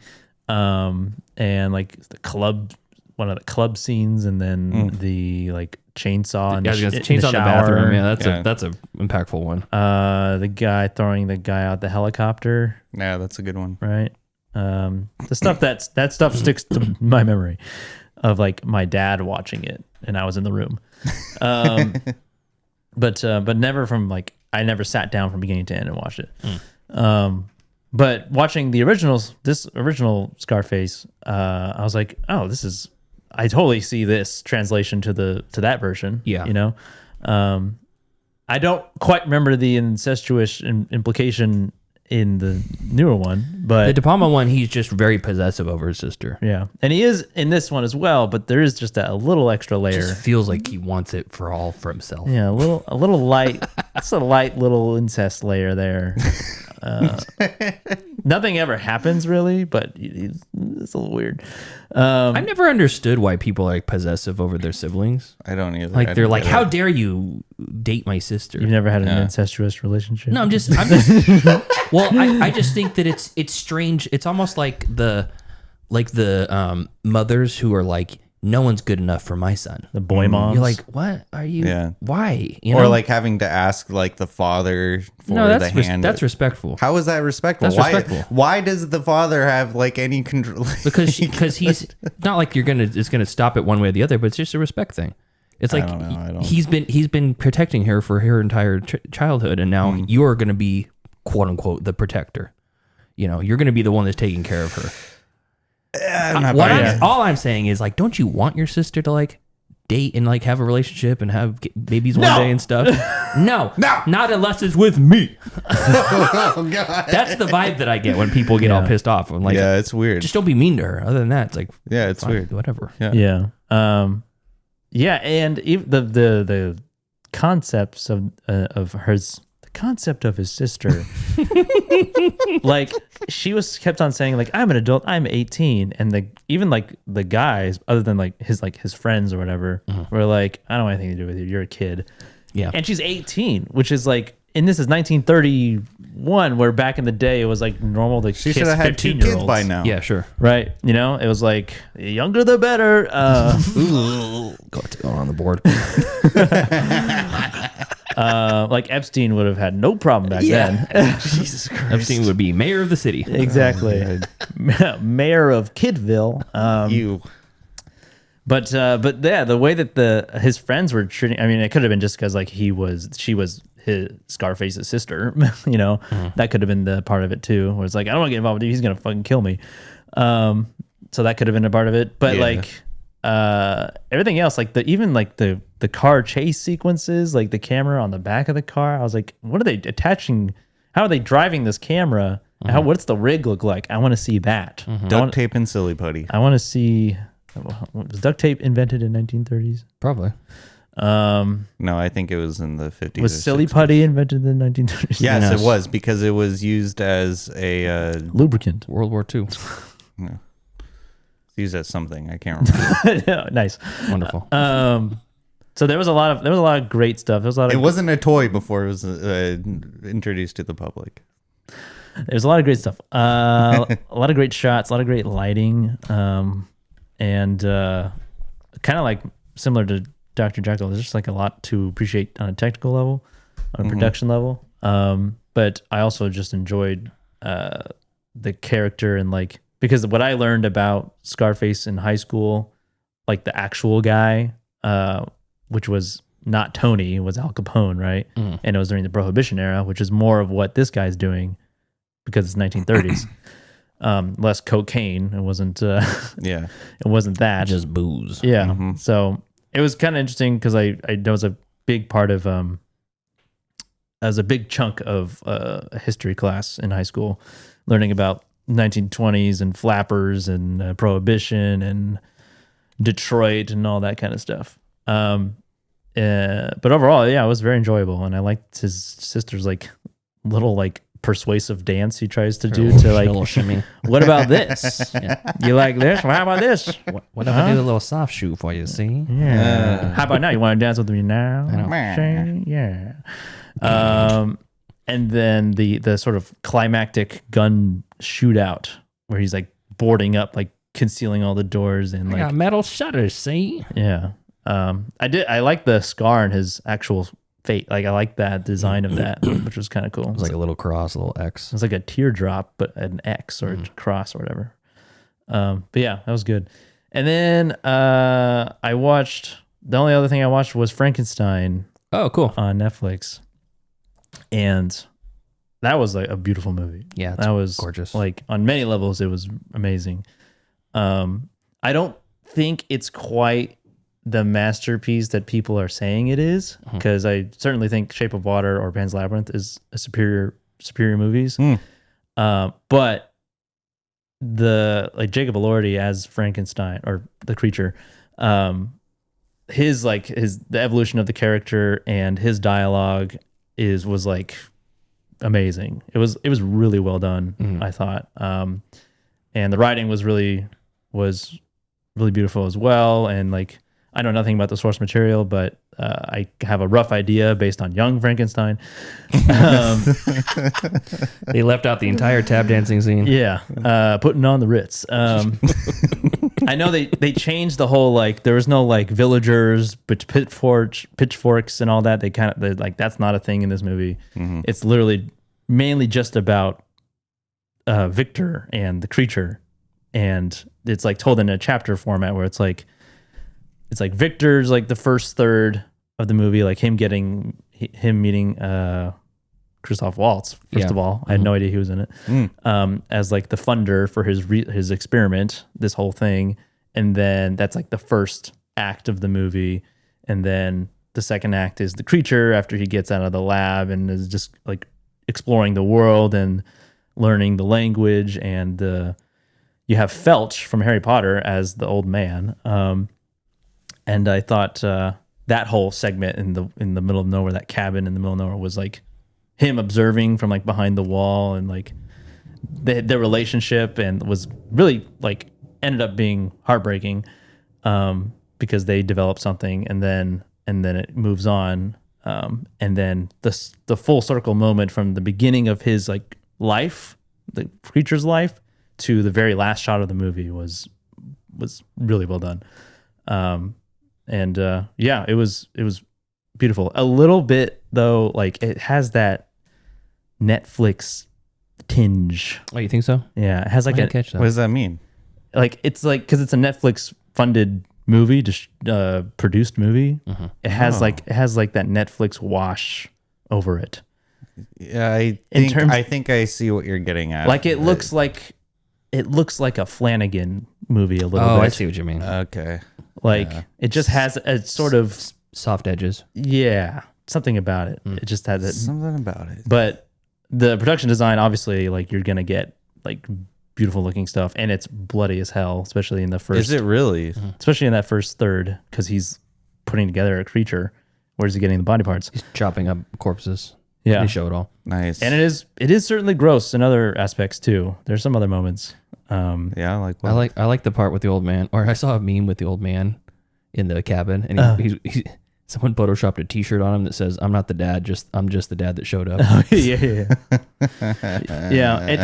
and like the club, one of the club scenes, and then the like chainsaw and Yeah, the chainsaw in the shower. bathroom. Yeah, that's a impactful one. The guy throwing the guy out the helicopter, Yeah, that's a good one. right? The stuff that stuff sticks to my memory of like my dad watching it, and I was in the room. But never from like I never sat down from beginning to end and watched it. But watching this original Scarface, I was like, oh, I totally see this translation to that version. Yeah. You know, I don't quite remember the incestuous implication in the newer one, but The De Palma one, he's just very possessive over his sister. yeah, and he is in this one as well. But there is just a little extra layer. Just feels like he wants it for himself. Yeah, a little light. It's a light little incest layer there. Nothing ever happens really, but it's a little weird. I've never understood why people are like possessive over their siblings. I don't either. Like I they're don't like, get how it. dare you date my sister? You've never had an incestuous relationship? No, I'm just well, I just think that it's strange. It's almost like the mothers who are like, no one's good enough for my son. The boy moms. You're like, what are you? Yeah. Why? Or like having to ask like the father for no, the hand. that's respectful. How is that respectful? That's why, respectful. Why does the father have like any control? Because he's not like it's gonna stop it one way or the other, but it's just a respect thing. It's like I don't. he's been protecting her for her entire childhood, and now you're gonna be quote unquote the protector. You know, you're gonna be the one that's taking care of her. All I'm saying is like, don't you want your sister to like date and like have a relationship and have babies one day and stuff? No, not unless it's with me. Oh God. That's the vibe that I get when people get all pissed off. I'm like, Yeah, it's weird. just don't be mean to her. Other than that, it's like, Yeah, it's fine, weird. whatever. Yeah. Yeah, and even the concepts of the concept of his sister, like she kept on saying like, I'm an adult, I'm 18, and even the guys, other than like his friends or whatever, were like, I don't want anything to do with you, you're a kid. Yeah. And she's 18, which is like, and this is 1931, where back in the day it was like normal to She kiss should have had 2 kids by now. Yeah, sure. right? You know, it was like the younger the better. What's going on the board? Like Epstein would have had no problem back then. Jesus Christ. Epstein would be mayor of the city. Exactly. Mayor of Kidville. You. But yeah, the way that his friends were treating, I mean, it could have been just because like she was his Scarface's sister, you know, that could have been the part of it too, where it's like, I don't want to get involved with you, he's gonna fucking kill me. So that could have been a part of it. But like everything else, like even the car chase sequences, like the camera on the back of the car, I was like, what are they attaching? How are they driving this camera? What's the rig look like? I want to see that. Duct tape and silly putty. I want to see. Was duct tape invented in 1930s? Probably. No, I think it was in the 50s. Was or silly 60s. putty invented in the 1930s? Yes, it was, because it was used as a Lubricant. World War II. used as something. I can't remember. Nice. Wonderful. So there was a lot of great stuff. There was a lot of It wasn't a toy before it was introduced to the public. There's a lot of great stuff. A lot of great shots, a lot of great lighting, and kind of like similar to Dr. Jekyll. There's just like a lot to appreciate on a technical level, on a production level. But I also just enjoyed the character and like, because what I learned about Scarface in high school, like the actual guy, which was not Tony, was Al Capone, right? And it was during the Prohibition era, which is more of what this guy's doing because it's 1930s. Less cocaine. It wasn't. Yeah, it wasn't that. Just booze. Yeah. So it was kind of interesting because I there was a big part of as a big chunk of a history class in high school, learning about 1920s and flappers and Prohibition and Detroit and all that kind of stuff. But overall, yeah, it was very enjoyable, and I liked his sister's like little like persuasive dance he tries to do to like, little shimmy. what about this? You like this? Well, how about this? What if I do a little soft shoe for you? See? Yeah. How about now? You want to dance with me now? Say, yeah. And then the sort of climactic gun shootout where he's like boarding up, like concealing all the doors and I like got metal shutters. See? yeah. I like the scar in his actual fate. Like I like that design of that, which was kind of cool. It was like a little cross, a little X. It's like a teardrop, but an X or a cross or whatever. But yeah, that was good. And then I watched, the only other thing I watched was Frankenstein Oh, cool. on Netflix. And that was like a beautiful movie. Yeah, it's that was gorgeous. Like on many levels, it was amazing. I don't think it's quite the masterpiece that people are saying it is, because I certainly think Shape of Water or Pan's Labyrinth is a superior movies. But the Jacob Elordi as Frankenstein or the creature, the evolution of the character and his dialogue was like amazing. It was really well done, I thought. And the writing was really beautiful as well. And like, I know nothing about the source material, but I have a rough idea based on Young Frankenstein. They left out the entire tap dancing scene. Yeah, putting on the Ritz. I know they changed the whole, like, there was no like villagers, but pitchforks and all that. They like, that's not a thing in this movie. It's literally mainly just about Victor and the creature, and it's like told in a chapter format where it's like Victor's like the first third of the movie, like him meeting Christoph Waltz. First of all, I had no idea he was in it. As like the funder for his experiment, this whole thing, and then that's like the first act of the movie, and then the second act is the creature after he gets out of the lab and is just like exploring the world and learning the language, and you have Felch from Harry Potter as the old man. And I thought that whole segment in the middle of nowhere, that cabin in the middle of nowhere, was like him observing from like behind the wall, and like their relationship, and was really like ended up being heartbreaking because they develop something and then it moves on. And then the full circle moment from the beginning of his like life, the creature's life, to the very last shot of the movie was really well done. And it was beautiful. A little bit though, like it has that Netflix tinge. Oh, you think so? Yeah, it has like What does that mean? Like it's like, because it's a Netflix funded movie, just produced movie. It has like that Netflix wash over it. Yeah, I think I see what you're getting at. Like it looks like a Flanagan movie a little bit. Oh, I see what you mean. Okay. Like it just has a sort of Soft edges. Yeah, something about it. It just has it. Something about it. But the production design, obviously, like you're gonna get like beautiful looking stuff, and it's bloody as hell, especially in the first. Is it really? Especially in that first third, because he's putting together a creature. Where's he getting the body parts? He's chopping up corpses. Yeah, They show it all. Nice. and it is certainly gross in other aspects too. There's some other moments. Yeah, like I like the part with the old man. Or I saw a meme with the old man in the cabin, and he someone photoshopped a T-shirt on him that says, "I'm not the dad, I'm just the dad that showed up." yeah.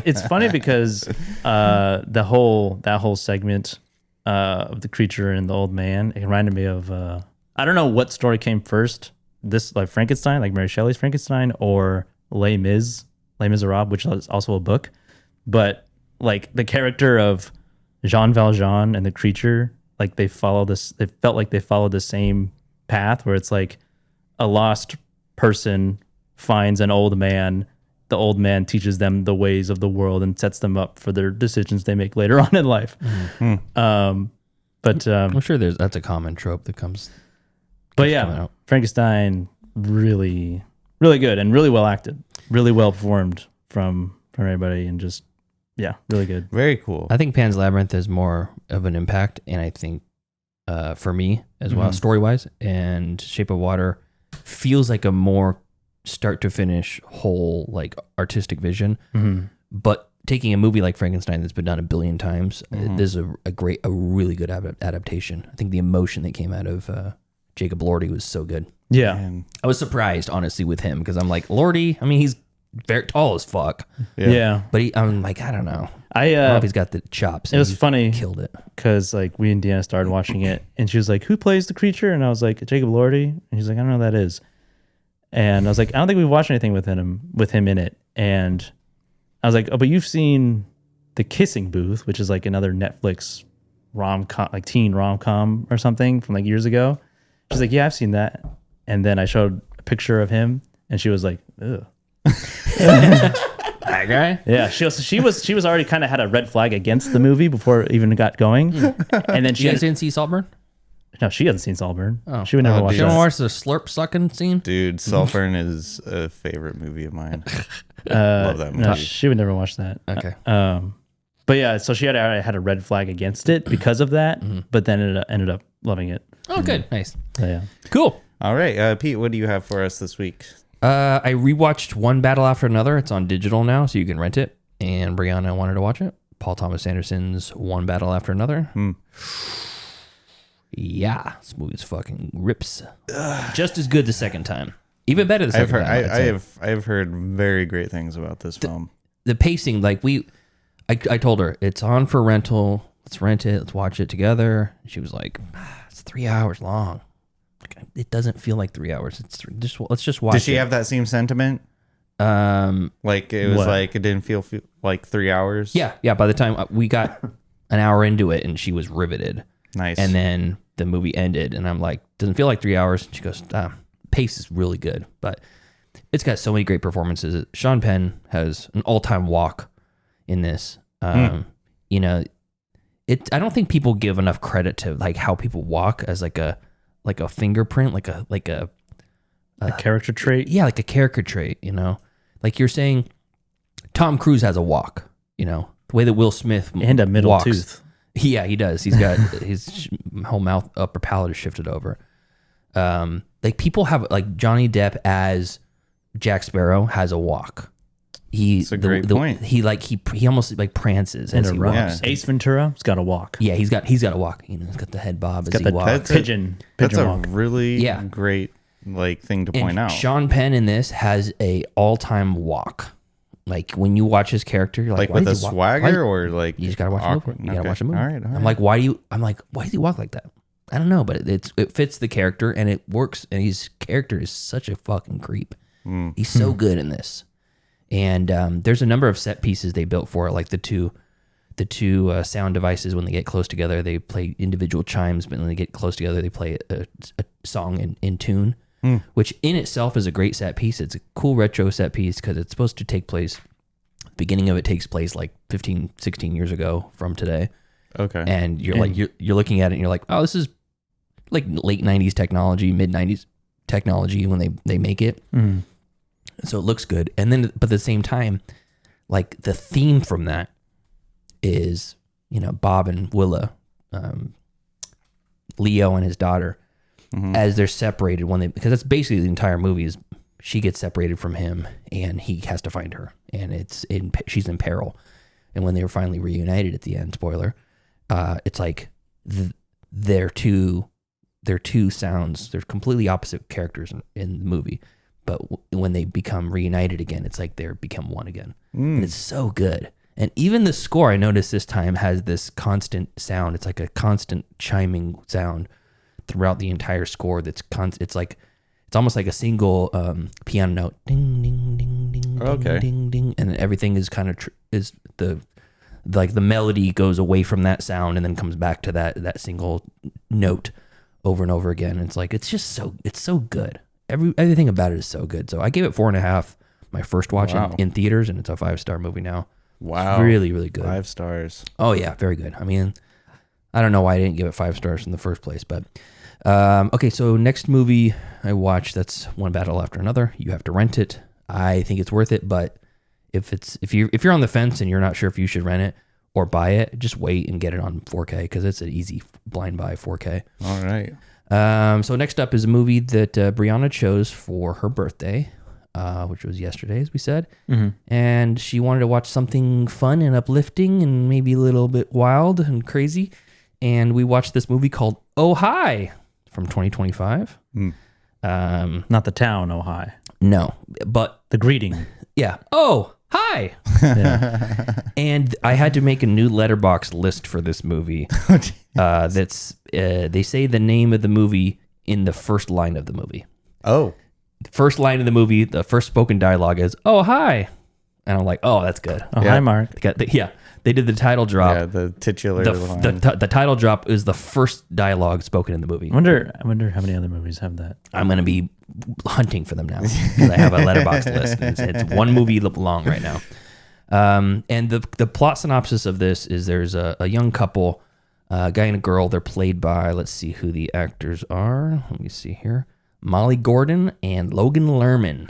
It's funny because that whole segment of the creature and the old man, it reminded me of I don't know what story came first. This like Frankenstein, like Mary Shelley's Frankenstein, or Les Miserables, which is also a book, but like the character of Jean Valjean and the creature, like they felt like they followed the same path, where it's like a lost person finds an old man, the old man teaches them the ways of the world and sets them up for their decisions they make later on in life. But I'm sure that's a common trope that comes. But yeah, Frankenstein, really, really good and really well acted, really well performed from everybody, and just really good. Very cool. I think Pan's Labyrinth has more of an impact, and I think for me as well, story wise, and Shape of Water feels like a more start to finish whole like artistic vision. But taking a movie like Frankenstein that's been done a billion times, this is a really good adaptation. I think the emotion that came out of Jacob Elordi was so good. Yeah. And I was surprised, honestly, with him, because I'm like, Elordi, I mean, he's very tall as fuck. Yeah. But I'm like, I don't know. I don't know if he's got the chops. It was funny. Killed it. Because like we and Deanna started watching it, and she was like, "Who plays the creature?" And I was like, "Jacob Elordi." And he's like, "I don't know who that is." And I was like, "I don't think we've watched anything with him in it." And I was like, "Oh, but you've seen The Kissing Booth, which is like another Netflix rom-com, like teen rom-com or something from like years ago." She's like, "Yeah, I've seen that." And then I showed a picture of him, and she was like, "Ugh." That guy? Yeah, she was already kind of had a red flag against the movie before it even got going. And then You guys didn't see Saltburn? No, she hasn't seen Saltburn. Oh. She would never watch You don't that. watch the slurp sucking scene? Dude, Saltburn is a favorite movie of mine. Love that movie. No, she would never watch that. Okay. But yeah, so she had a red flag against it because of that, but then ended up loving it. Oh, good. Nice. So, yeah. Cool. All right, Pete, what do you have for us this week? I rewatched One Battle After Another. It's on digital now, so you can rent it. And Brianna wanted to watch it. Paul Thomas Anderson's One Battle After Another. Yeah, this movie's fucking rips. Just as good the second time. Even better the second time. I've heard very great things about this film. The pacing, like I told her it's on for rental. Let's rent it. Let's watch it together. She was like, it's 3 hours long. Like, it doesn't feel like 3 hours. Let's just watch. Did she it. have that same sentiment? Like it was like it didn't feel like 3 hours. Yeah. By the time we got an hour into it, and she was riveted. Nice. And then the movie ended, and I'm like, doesn't feel like 3 hours. And she goes, pace is really good, but it's got so many great performances. Sean Penn has an all-time walk in this. You know, I don't think people give enough credit to like how people walk as like a fingerprint, like a character trait. Yeah, like a character trait. You know, like you're saying, Tom Cruise has a walk. You know, the way that Will Smith And a middle walks. tooth. Yeah, he does. He's got his whole mouth, upper palate is shifted over. Like people have like Johnny Depp as Jack Sparrow has a walk. That's a great point. He almost like prances as he walks. Yeah. Ace Ventura has got a walk. Yeah, he's got a walk. You know, he's got the head bob as he walks. That's Pigeon That's a walk. really great like thing to point out. Sean Penn in this has a all-time walk. Like when you watch his character, you're like, Like with why a does he walk? swagger or like You just gotta watch awkward? the movie. You gotta watch the movie. All right. I'm like, why does he walk like that? I don't know, but it fits the character and it works. And his character is such a fucking creep. He's so good in this. And there's a number of set pieces they built for it, like the two sound devices. When they get close together, they play individual chimes, but when they get close together, they play a song in tune, which in itself is a great set piece. It's a cool retro set piece because it's supposed to take place. The beginning of it takes place like 15, 16 years ago from today. Okay. And you're like you're looking at it and you're like, oh, this is like late 90s technology, mid 90s technology when they make it. So it looks good. And then, but at the same time, like the theme from that is, you know, Bob and Willa, Leo and his daughter, as they're separated because that's basically the entire movie is she gets separated from him and he has to find her and she's in peril. And when they were finally reunited at the end, spoiler, it's like they're two sounds. They're completely opposite characters in the movie. But when they become reunited again, it's like they're become one again. And it's so good. And even the score, I noticed this time, has this constant sound. It's like a constant chiming sound throughout the entire score. It's almost like a single piano note. Ding, ding, ding, ding, Okay. ding, ding. And everything is kind of, the melody goes away from that sound and then comes back to that single note over and over again. And it's like, it's so good. Everything about it is so good. So I gave it 4.5 my first watch in theaters, and it's a 5-star movie now. Wow. It's really, really good. 5 stars. Oh yeah, very good. I mean, I don't know why I didn't give it 5 stars in the first place, but okay. So next movie I watched, that's One Battle After Another. You have to rent it. I think it's worth it, but if you're on the fence and you're not sure if you should rent it or buy it, just wait and get it on 4K because it's an easy blind buy 4K. All right. So next up is a movie that Brianna chose for her birthday, which was yesterday, as we said. And she wanted to watch something fun and uplifting and maybe a little bit wild and crazy. And we watched this movie called Oh Hi from 2025. Not the town, oh hi. No, but The greeting. yeah. Oh, hi. And I had to make a new letterbox list for this movie. They say the name of the movie in the first line of the movie. Oh. First line of the movie, the first spoken dialogue is, oh, hi. And I'm like, oh, that's good. Oh, hi, Mark. They did the title drop. Yeah, the titular line. The title drop is the first dialogue spoken in the movie. I wonder how many other movies have that. I'm going to be hunting for them now because I have a letterbox list. It's one movie long right now. And the plot synopsis of this is there's a young couple A guy and a girl. They're played by, let's see who the actors are. Let me see here. Molly Gordon and Logan Lerman.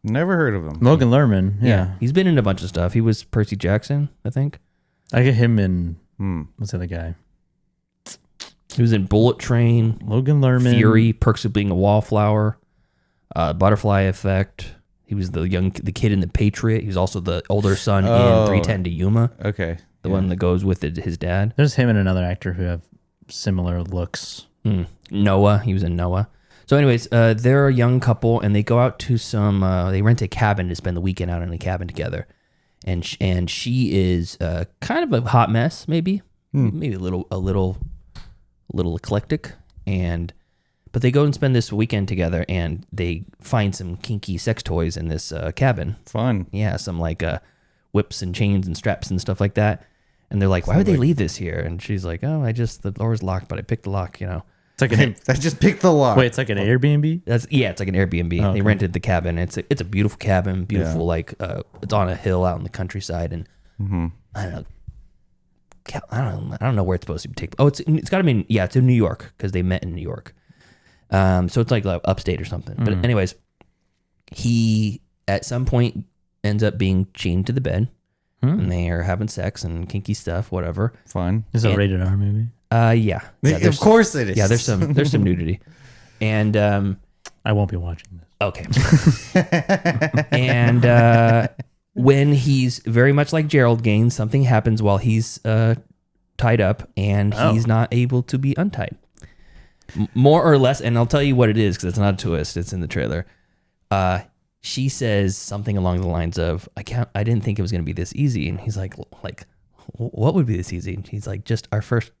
Never heard of him. Logan Lerman. Yeah. He's been in a bunch of stuff. He was Percy Jackson, I think. I get him in. What's the other guy? He was in Bullet Train, Logan Lerman. Fury, Perks of Being a Wallflower, Butterfly Effect. He was the kid in The Patriot. He was also the older son in 310 to Yuma. Okay. The one that goes with his dad. There's him and another actor who have similar looks. Noah. He was in Noah. So anyways, they're a young couple, and they go out to they rent a cabin to spend the weekend out in a cabin together. And she is kind of a hot mess, maybe a little eclectic, but they go and spend this weekend together, and they find some kinky sex toys in this cabin. Fun. Yeah, some like whips and chains and straps and stuff like that. And they're like, "Why would they leave this here?" And she's like, "Oh, the door's locked, but I picked the lock, It's like an I just picked the lock. wait. It's like an Airbnb. It's like an Airbnb. Okay. They rented the cabin. It's a beautiful cabin, beautiful it's on a hill out in the countryside, and I don't know where it's supposed to be taken. Oh, it's got to be it's in New York because they met in New York. So it's like upstate or something. But anyways, he at some point ends up being chained to the bed, and they are having sex and kinky stuff, whatever. Fun. Is it a rated R movie? Yeah. Of course it is. Yeah, there's some nudity, and I won't be watching this. okay. And when he's very much like Gerald Gaines, something happens while he's tied up, and he's not able to be untied. More or less, and I'll tell you what it is because it's not a twist. It's in the trailer. She says something along the lines of, I didn't think it was going to be this easy. And he's like, what would be this easy? And he's like, just our first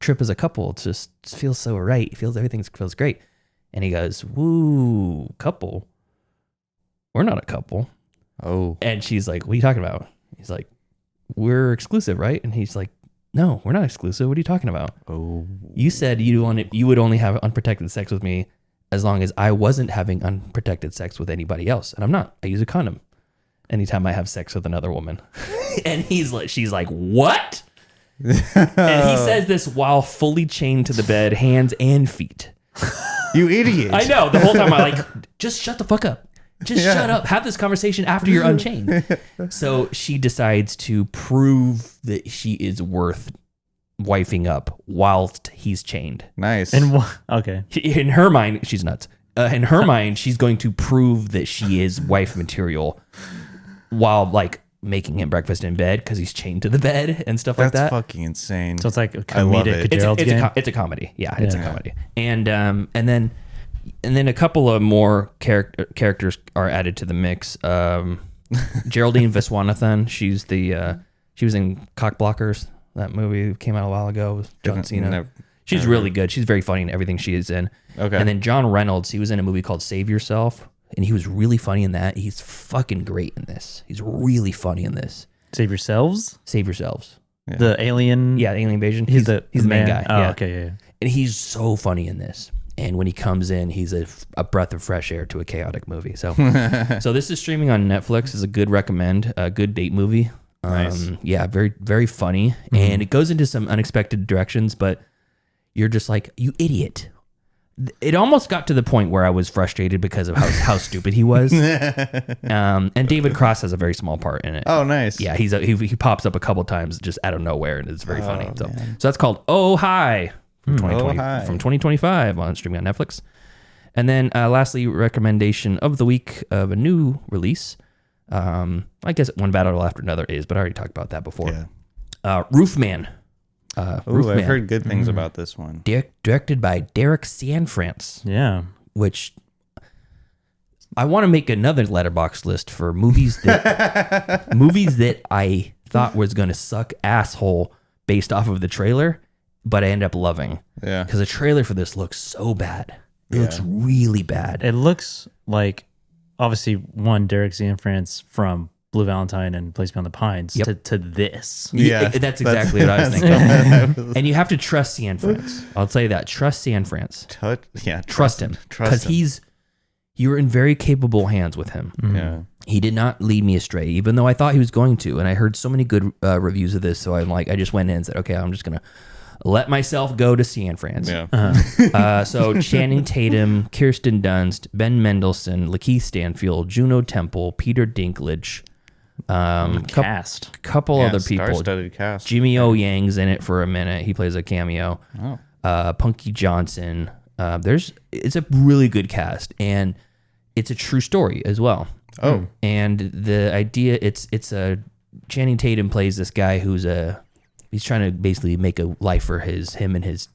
trip as a couple. It just feels so right. Everything feels great. And he goes, woo, couple? We're not a couple. Oh. And she's like, what are you talking about? He's like, we're exclusive, right? And he's like, no, we're not exclusive. What are you talking about? Oh. You said you would only have unprotected sex with me as long as I wasn't having unprotected sex with anybody else. And I'm not. I use a condom anytime I have sex with another woman. And she's like, what? And he says this while fully chained to the bed, hands and feet. You idiot. I know. The whole time I'm like, just shut the fuck up. Just shut up. Have this conversation after you're unchained. So she decides to prove that she is worth wifing up whilst he's chained. Nice. And okay. In her mind, she's nuts. In her mind, she's going to prove that she is wife material while like making him breakfast in bed because he's chained to the bed and stuff like that. That's fucking insane. So it's like a I love comedic it. Gerald's game. It's a comedy. Yeah, it's a comedy. And then a couple of more characters are added to the mix. Geraldine Viswanathan, she was in Cock Blockers, that movie that came out a while ago with John Cena. She's really good. She's very funny in everything she is in. Okay. And then John Reynolds, he was in a movie called Save Yourself, and he was really funny in that. He's fucking great in this. He's really funny in this. Save Yourselves? Save Yourselves. Yeah. The alien? Yeah, Alien Invasion. He's the main guy. Oh, yeah. okay, yeah. And he's so funny in this. And when he comes in, he's a breath of fresh air to a chaotic movie. So so this is streaming on Netflix. Is a good recommend. A good date movie. Nice. Yeah, very, very funny. And it goes into some unexpected directions, but you're just like, you idiot. It almost got to the point where I was frustrated because of how stupid he was. And David Cross has a very small part in it. Oh, nice. Yeah, he pops up a couple times just out of nowhere, and it's very funny. So that's called Oh Hi from 2020 from 2025 on streaming on Netflix. And then lastly, recommendation of the week of a new release. I guess one battle after another is, but I already talked about that before. Yeah. Roofman. Ooh, I've heard good things about this one. Directed by Derek Sanfrance. Yeah. Which I want to make another letterbox list for movies that I thought was going to suck asshole based off of the trailer, but I end up loving. Yeah. Because the trailer for this looks so bad. It looks really bad. It looks like, obviously, one, Derek Sanfrance from Blue Valentine and Place Beyond the Pines to this. Yeah. That's exactly what I was thinking. And you have to trust Sanfrance. I'll tell you that. Trust Sanfrance. Trust him. Because you're in very capable hands with him. Yeah. He did not lead me astray, even though I thought he was going to. And I heard so many good reviews of this. So I'm like, I just went in and said, okay, I'm let myself go to San Fran. Yeah. So Channing Tatum, Kirsten Dunst, Ben Mendelsohn, Lakeith Stanfield, Juno Temple, Peter Dinklage, Cast. couple other people. Star-studded cast. Jimmy O Yang's in it for a minute. He plays a cameo. Punky Johnson. It's a really good cast, and it's a true story as well. Oh. And the idea, it's a Channing Tatum plays this guy he's trying to basically make a life for him and his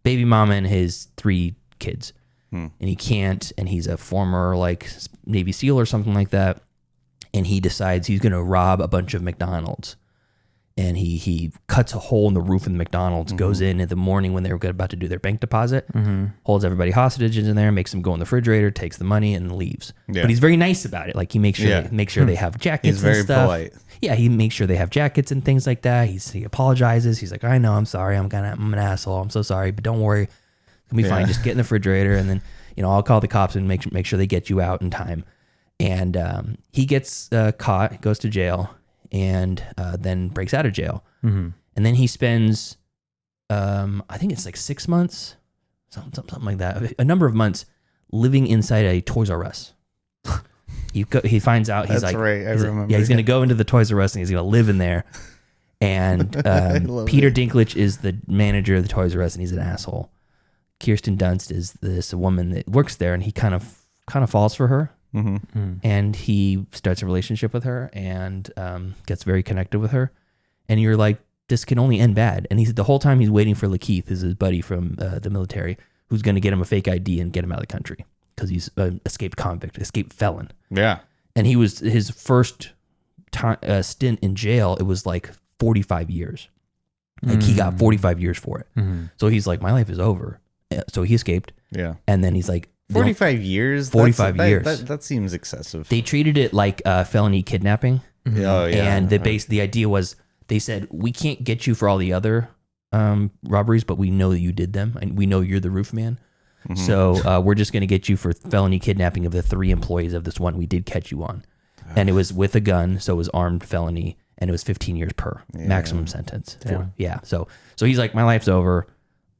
baby mama and his 3 kids. And he can't, and he's a former like Navy SEAL or something like that. And he decides he's going to rob a bunch of McDonald's. And he cuts a hole in the roof of the McDonald's, goes in the morning when they were about to do their bank deposit, holds everybody hostages in there, makes them go in the refrigerator, takes the money, and leaves. Yeah. But he's very nice about it. Like he makes sure they have jackets. He's very and stuff. polite. Yeah, he makes sure they have jackets and things like that. He apologizes. He's like, I know, I'm sorry, I'm an asshole. I'm so sorry, but don't worry, it'll be fine. Just get in the refrigerator, and then I'll call the cops and make sure they get you out in time. And he gets caught, goes to jail. And then breaks out of jail. And then he spends, I think it's like 6 months, something like that, a number of months living inside a Toys R Us. He finds out, he's That's like, right, I remember. Yeah, he's going to go into the Toys R Us and he's going to live in there. And Peter Dinklage is the manager of the Toys R Us, and he's an asshole. Kirsten Dunst is this woman that works there, and he kind of falls for her. And he starts a relationship with her and gets very connected with her, and you're like, this can only end bad. And the whole time he's waiting for Lakeith, his buddy from the military, who's going to get him a fake ID and get him out of the country because he's an escaped convict, escaped felon. Yeah. And he was his first stint in jail. It was like 45 years. Like he got 45 years for it. So he's like, my life is over. So he escaped. Yeah. And then he's like, 45 years? 45 years. That seems excessive. They treated it like felony kidnapping. Oh, yeah. And the idea was, they said, we can't get you for all the other robberies, but we know that you did them, and we know you're the Roofman. So we're just going to get you for felony kidnapping of the 3 employees of this one we did catch you on. And it was with a gun, so it was armed felony, and it was 15 years per maximum sentence. So he's like, my life's over.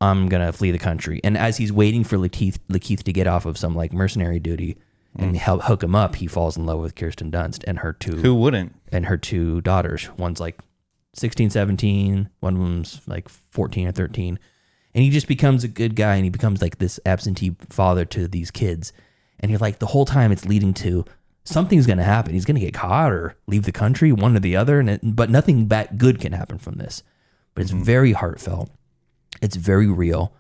I'm going to flee the country. And as he's waiting for Lakeith to get off of some like mercenary duty and help hook him up, he falls in love with Kirsten Dunst and her 2. Who wouldn't? And her 2 daughters. One's like 16, 17. One of them's like 14 or 13. And he just becomes a good guy, and he becomes like this absentee father to these kids. And you're like, the whole time it's leading to something's going to happen. He's going to get caught or leave the country, one or the other. But nothing bad good can happen from this. But it's very heartfelt. It's very real.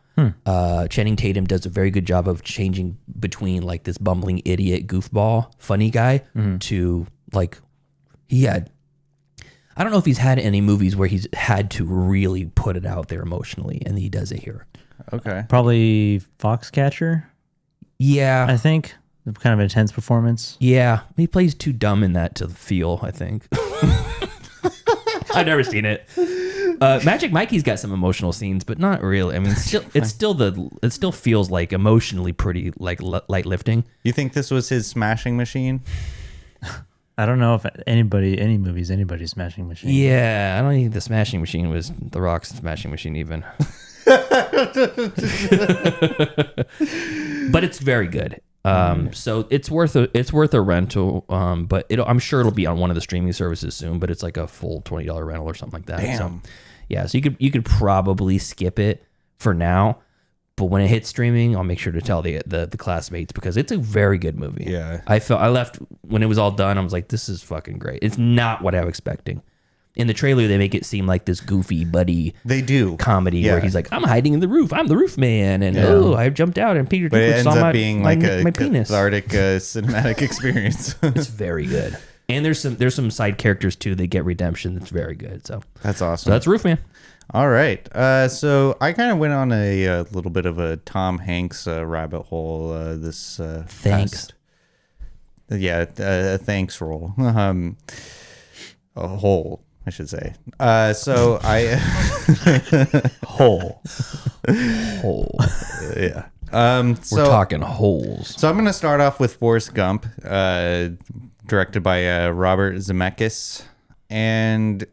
Channing Tatum does a very good job of changing between like this bumbling idiot goofball funny guy to like, I don't know if he's had any movies where he's had to really put it out there emotionally, and he does it here. Okay. Probably Foxcatcher, Yeah. I think. Kind of an intense performance. Yeah. He plays too dumb in that to feel, I think. I've never seen it. Magic Mikey's got some emotional scenes, but not really. I mean, it still feels like emotionally pretty like light lifting. You think this was his smashing machine? I don't know if any movie's anybody's smashing machine. Yeah, I don't think the smashing machine was The Rock's smashing machine even. But it's very good. So it's worth a rental. But I'm sure it'll be on one of the streaming services soon. But it's like a full $20 rental or something like that. Damn. So, yeah, so you could probably skip it for now. But when it hits streaming, I'll make sure to tell the classmates, because it's a very good movie. Yeah. I left when it was all done. I was like, this is fucking great. It's not what I was expecting. In the trailer, they make it seem like this goofy buddy comedy where he's like, I'm hiding in the roof. I'm the roof man. And I jumped out and Peter Dinklage saw my being my, like a my penis. cathartic cinematic experience. It's very good. And there's some side characters too that get redemption. That's very good. So that's awesome. So that's Roofman. All right. So I kind of went on a little bit of a Tom Hanks rabbit hole. This thanks. Thanks roll. A hole, I should say. So I hole. Yeah. We're talking holes. So I'm going to start off with Forrest Gump, directed by Robert Zemeckis, and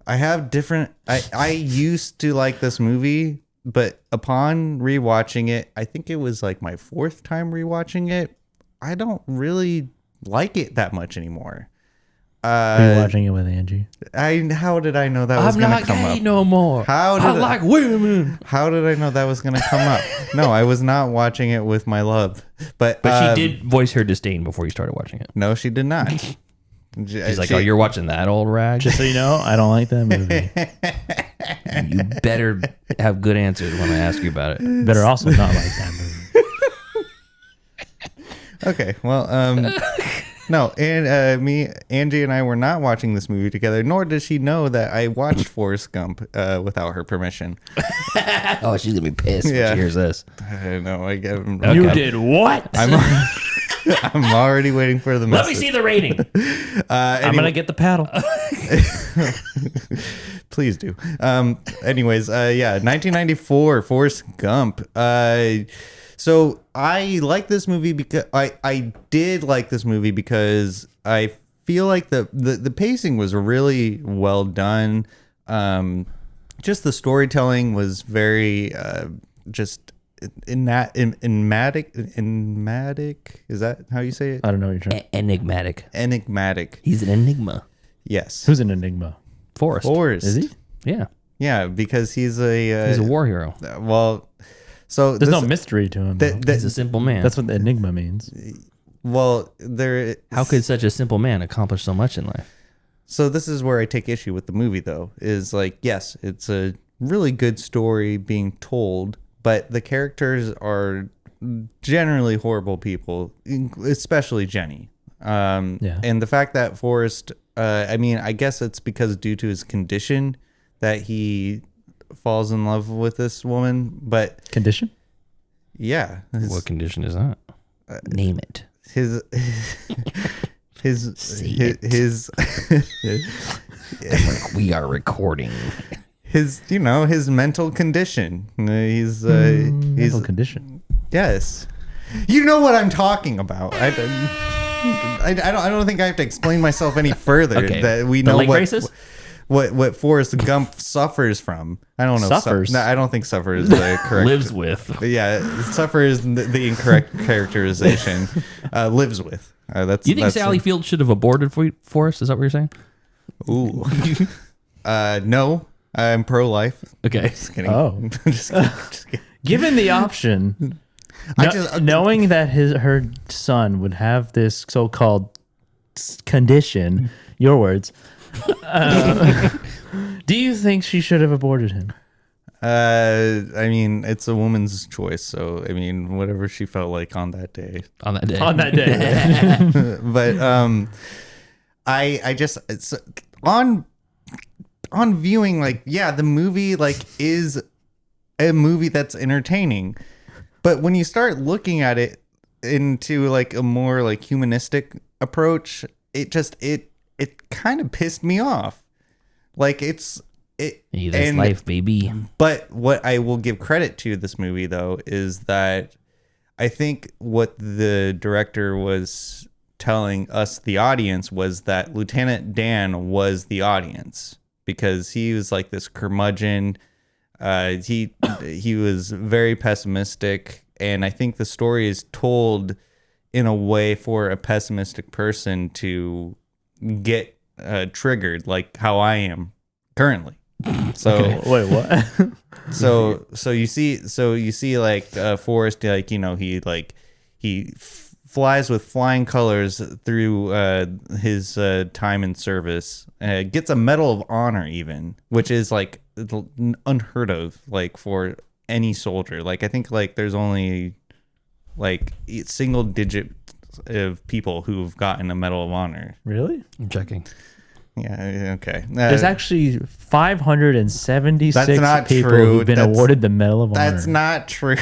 I have different. I used to like this movie, but upon rewatching it, I think it was like my 4th time rewatching it. I don't really like it that much anymore. Rewatching it with Angie. How did I know that was going to come up? no more. I like women. How did I know that was going to come up? No, I was not watching it with my love. But But she did voice her disdain before you started watching it. No, she did not. She's like, "Oh, you're watching that old rag." Just so you know, I don't like that movie. You better have good answers when I ask you about it. Better also not like that movie. Okay, well, no, and Angie and I were not watching this movie together, nor does she know that I watched Forrest Gump without her permission. Oh, she's gonna be pissed when she hears this. I know. You did what? I'm already waiting for the message. Let me see the rating. I'm gonna get the paddle. Please do. Anyways, 1994, Forrest Gump. So I like this movie because I did like this movie because I feel like the pacing was really well done. Just the storytelling was very just enigmatic. Is that how you say it? I don't know what you're trying. Enigmatic. He's an enigma. Yes. Who's an enigma? Forrest. Is he? Yeah. Yeah, because he's a war hero. Well, so there's no mystery to him. He's a simple man. That's what the enigma means. Well, how could such a simple man accomplish so much in life? So this is where I take issue with the movie, though, is like, yes, it's a really good story being told, but the characters are generally horrible people, especially Jenny. And the fact that Forrest, I guess it's because due to his condition that he falls in love with this woman, but condition? Yeah. What condition is that? Name it. His we are recording. His mental condition. He's mental condition. Yes. You know what I'm talking about. I don't think I have to explain myself any further. Okay. That we know what Forrest Gump suffers from. I don't know. Suffers. No, I don't think suffer is the correct. Lives with. Yeah, suffer is the incorrect characterization. Lives with. That's. You think Sally Field should have aborted Forrest? Is that what you're saying? Ooh. No, I'm pro-life. Okay. Just kidding. Oh. Just kidding. Given the option, knowing that her son would have this so-called condition, your words, do you think she should have aborted him? It's a woman's choice, so whatever she felt like on that day. On that day. But I just it's on viewing, like, yeah, the movie is a movie that's entertaining, but when you start looking at it into like a more like humanistic approach, it kind of pissed me off. Like that's life, baby. But what I will give credit to this movie, though, is that I think what the director was telling us, the audience, was that Lieutenant Dan was the audience, because he was like this curmudgeon. He was very pessimistic, and I think the story is told in a way for a pessimistic person to get triggered, like how I am currently. So wait, what? so you see like Forrest, like, he flies with flying colors through his time in service, gets a Medal of Honor even, which is like unheard of, like, for any soldier. Like, I think like there's only like single digit of people who've gotten a Medal of Honor. Really? I'm checking. Yeah. Okay. There's actually 576 people true. who've been awarded the Medal of Honor. That's not true.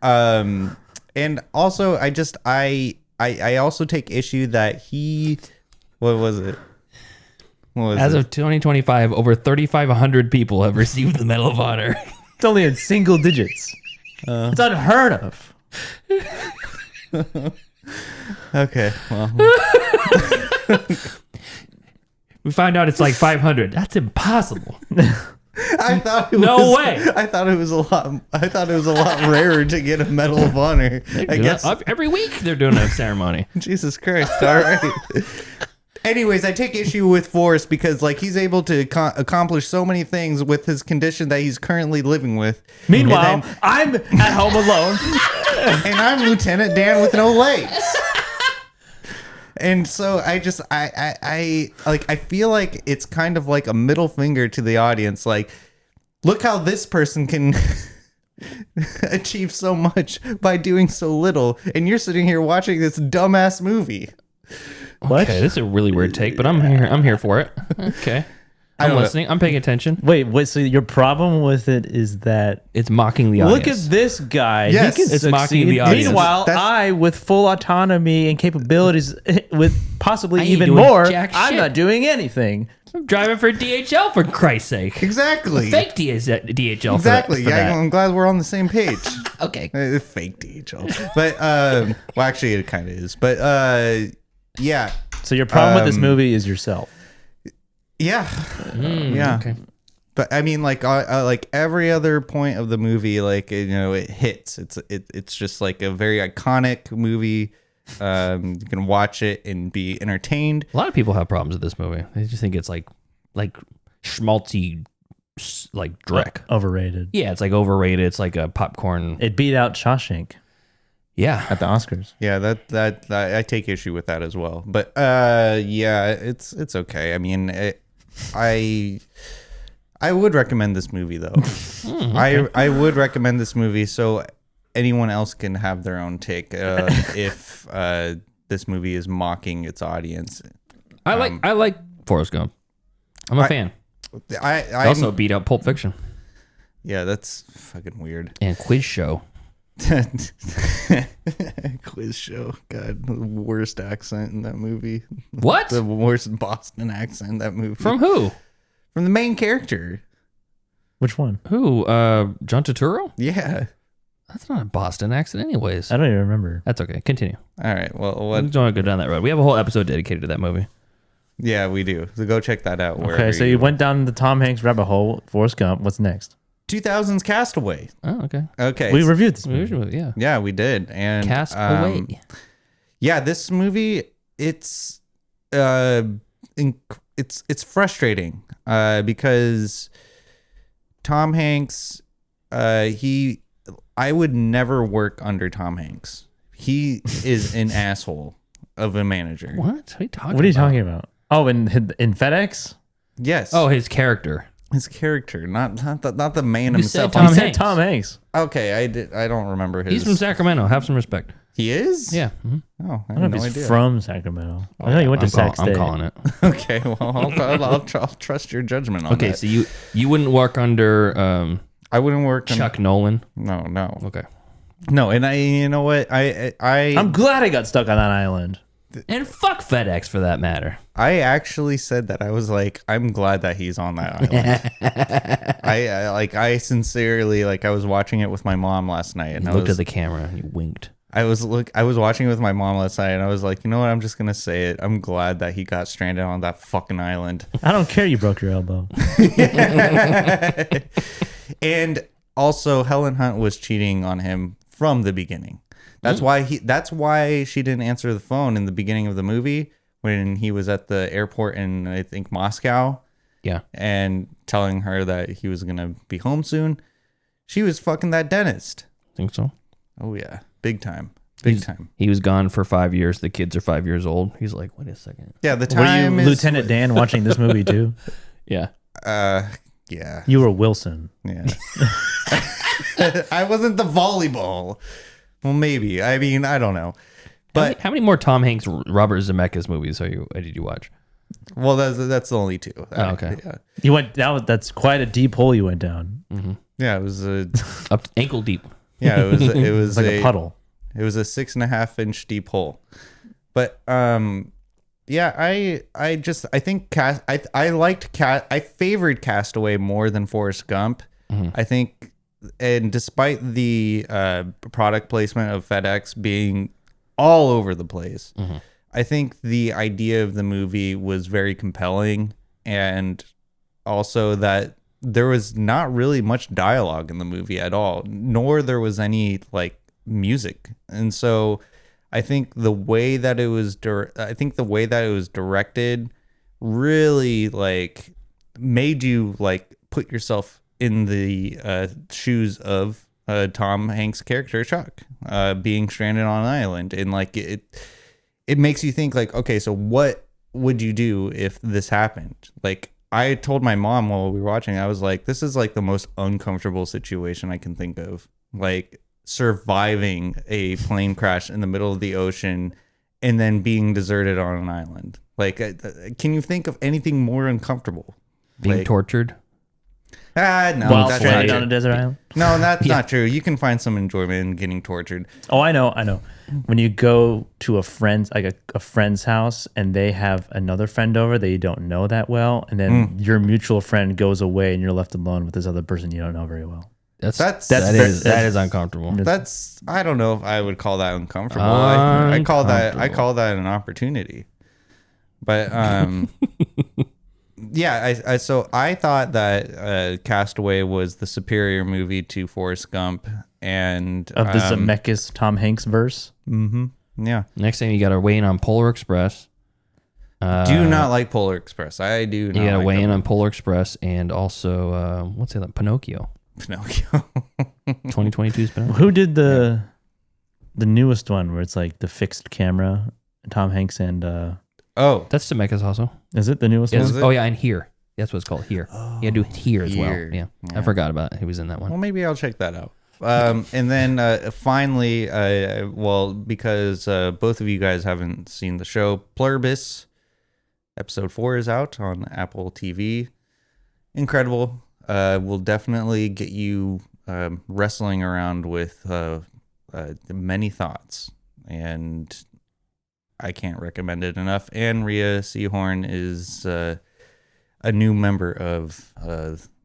And also, I also take issue that what was it? As of 2025, over 3,500 people have received the Medal of Honor. It's only in single digits. It's unheard of. Okay, well. We find out it's like 500. That's impossible. I thought it No was, way. I thought it was a lot. I thought it was a lot rarer to get a Medal of Honor. I guess Every week they're doing a ceremony. Jesus Christ! All right. Anyways, I take issue with Forrest because like he's able to accomplish so many things with his condition that he's currently living with. Meanwhile, And then- I'm at home alone. and I'm Lieutenant Dan with no legs. And so I feel like it's kind of like a middle finger to the audience. Like, look how this person can achieve so much by doing so little, and you're sitting here watching this dumbass movie. What? Okay, this is a really weird take, but I'm here. I'm here for it. Okay, I'm listening. I'm paying attention. Wait, so your problem with it is that It's mocking the look audience. at this guy. Yes, he can it's succeed. mocking the audience. Meanwhile, That's- I, with full autonomy and capabilities, with possibly I ain't even doing more, jack I'm shit. not doing anything. I'm driving for DHL for Christ's sake. Exactly. Fake DHL. Exactly. For that. I'm glad we're on the same page. Okay. Fake DHL. But well, actually, it kind of is. But yeah. So your problem with this movie is yourself. Yeah. Yeah. Okay. But I mean, like every other point of the movie, like it hits. It's just like a very iconic movie. You can watch it and be entertained. A lot of people have problems with this movie. They just think it's like schmaltzy, like dreck. Overrated. Yeah, it's like overrated. It's like a popcorn. It beat out Shawshank Yeah. at the Oscars. Yeah, that I take issue with that as well. But yeah, it's okay. I mean, I would recommend this movie though. I would recommend this movie so anyone else can have their own take if this movie is mocking its audience. I like Forrest Gump. I'm a fan. I It also beat out Pulp Fiction yeah, that's fucking weird. and Quiz Show. Quiz show. God, the worst accent in that movie. What? The worst Boston accent in that movie. From who? From the main character. Which one? Who? John Turturro? Yeah. That's not a Boston accent, anyways. I don't even remember. That's okay. Continue. All right. Well, We what? don't want to go down that road. We have a whole episode dedicated to that movie. Yeah, we do. So go check that out. Okay, so you went down the Tom Hanks rabbit hole. Forrest Gump. What's next? 2000's Castaway. Oh, okay. Okay. We reviewed this movie. Usually, yeah. Yeah, we did. And Cast away. Yeah, this movie it's frustrating because Tom Hanks I would never work under Tom Hanks. He is an asshole of a manager. What? What are you talking about? What are you talking about? Oh, in FedEx? Yes. Oh, his character. his character, not the man You said himself. Tom He said Hanks. Tom Hanks. Okay, I don't remember his. He's from Sacramento. Have some respect. He is? Yeah. Mhm. Oh, I I don't know had if no he's idea. from Sacramento. I know he went to Sac State. I'm calling it. Okay, well, I'll trust your judgment on Okay, that. so you wouldn't work under I wouldn't work. Chuck Nolan. No. Okay. No, and you know what? I'm glad I got stuck on that island. And fuck FedEx for that matter. I actually said that. I was like, I'm glad that he's on that island. I sincerely I was watching it with my mom last night, and You I looked was at the camera and you winked. I was watching it with my mom last night, and I was like, you know what? I'm just gonna say it. I'm glad that he got stranded on that fucking island. I don't care you broke your elbow. And also, Helen Hunt was cheating on him from the beginning. That's why she didn't answer the phone in the beginning of the movie when he was at the airport in, I think, Moscow, Yeah. and telling her that he was gonna be home soon. She was fucking that dentist. Think so? Oh yeah, big time, big time. He was gone for 5 years. The kids are 5 years old. He's like, wait a second. Yeah, the Were you time is Lieutenant Dan watching this movie too? Yeah. Yeah, You were Wilson. yeah. I wasn't the volleyball. Well, maybe. I mean, I don't know. But How many more Tom Hanks, Robert Zemeckis movies did you watch? well, that's the only two. Oh, okay. Yeah, You went that's quite a deep hole you went down. yeah. It was a Up ankle deep. yeah. It was It's like a puddle. It was a 6.5 inch deep hole. But yeah. I think I favored Castaway more than Forrest Gump. I think, and despite the product placement of FedEx being all over the place, I think the idea of the movie was very compelling, and also that there was not really much dialogue in the movie at all, nor there was any like music. And so I think the way that it was directed really like made you like put yourself in the shoes of Tom Hanks' character Chuck, being stranded on an island, and like it makes you think like, okay, so what would you do if this happened? Like I told my mom while we were watching, I was like, this is like the most uncomfortable situation I can think of. Like surviving a plane crash in the middle of the ocean and then being deserted on an island. Like, can you think of anything more uncomfortable? Being tortured? No, While that's stranded not on a true. desert island. No, that's not true. You can find some enjoyment in getting tortured. Oh, I know. When you go to a friend's, like a friend's house, and they have another friend over that you don't know that well, and then your mutual friend goes away, and you're left alone with this other person you don't know very well. That is uncomfortable. I don't know if I would call that uncomfortable. I call that an opportunity. But yeah, so I thought that Castaway was the superior movie to Forrest Gump and of the Zemeckis Tom Hanks verse. Yeah. Next thing you got to weigh in on Polar Express. Do not like Polar Express. I do not. You got to like weigh in them. on Polar Express and also what's the other? Pinocchio. 2022's Pinocchio. Who did the newest one where it's like the fixed camera? Tom Hanks and Oh, That's Zemeckis also. is it the newest Yes. one? Oh yeah, and Here. That's what it's called. Here. You got to do Here as well. Here. Yeah. I forgot about it. He was in that one. well, maybe I'll check that out. And then finally, because both of you guys haven't seen the show, Pluribus episode 4 is out on Apple TV. Incredible. Will definitely get you wrestling around with many thoughts, and I can't recommend it enough. And Rhea Seehorn is a new member of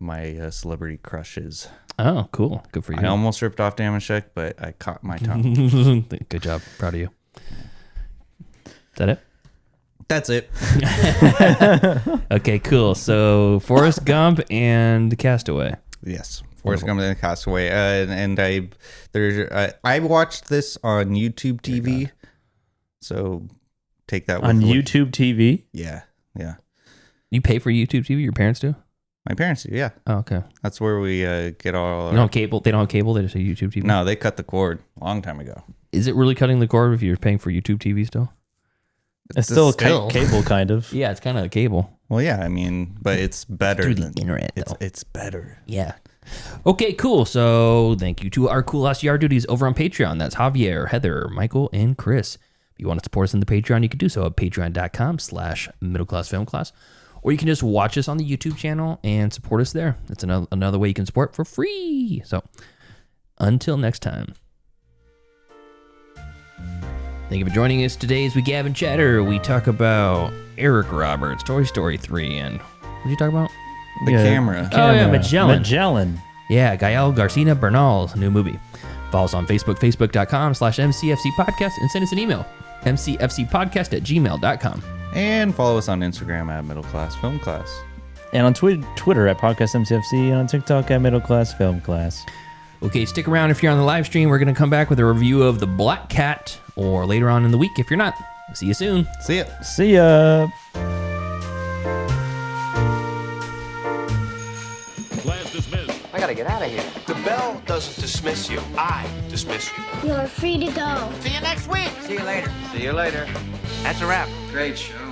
my celebrity crushes. Oh, cool. Good for you. I almost ripped off Damashek, but I caught my tongue. Good job. Proud of you. Is that it? That's it. Okay, cool. So Forrest Gump and Castaway. Yes, Forrest Gump and Castaway. And I watched this on YouTube TV. So take that with On what- YouTube TV? Yeah. You pay for YouTube TV? Your parents do? My parents do. Yeah, Oh, okay. that's where we get all. You don't have cable? They don't have cable? They just have YouTube TV? No, they cut the cord a long time ago. Is it really cutting the cord if you're paying for YouTube TV still? It's still Still. cable, kind of. Yeah, it's kind of a cable. Well, yeah, I mean, but it's better Through than the internet, though. It's better. Yeah. Okay, cool. So thank you to our cool ass yard duties over on Patreon. That's Javier, Heather, Michael, and Chris. If you want to support us in the Patreon, you can do so at patreon.com/middleclassfilmclass. Or you can just watch us on the YouTube channel and support us there. That's another way you can support for free. So until next time. Thank you for joining us today as we gab and chatter. We talk about Eric Roberts, Toy Story 3, and what did you talk about? The camera. Oh, yeah, Magellan. Magellan. Yeah, Gael Garcia Bernal's new movie. Follow us on Facebook, facebook.com/MCFC podcast, and send us an email, mcfcpodcast@gmail.com. And follow us on Instagram at Middle Class Film Class. And on Twitter at Podcast MCFC, and on TikTok at Middle Class Film Class. Okay, stick around if you're on the live stream. We're going to come back with a review of The Black Cat, or later on in the week if you're not. See you soon. See ya. See ya. Class dismissed. I gotta get out of here. The bell doesn't dismiss you. I dismiss you. You're free to go. See you next week. See you later. See you later. That's a wrap. Great show.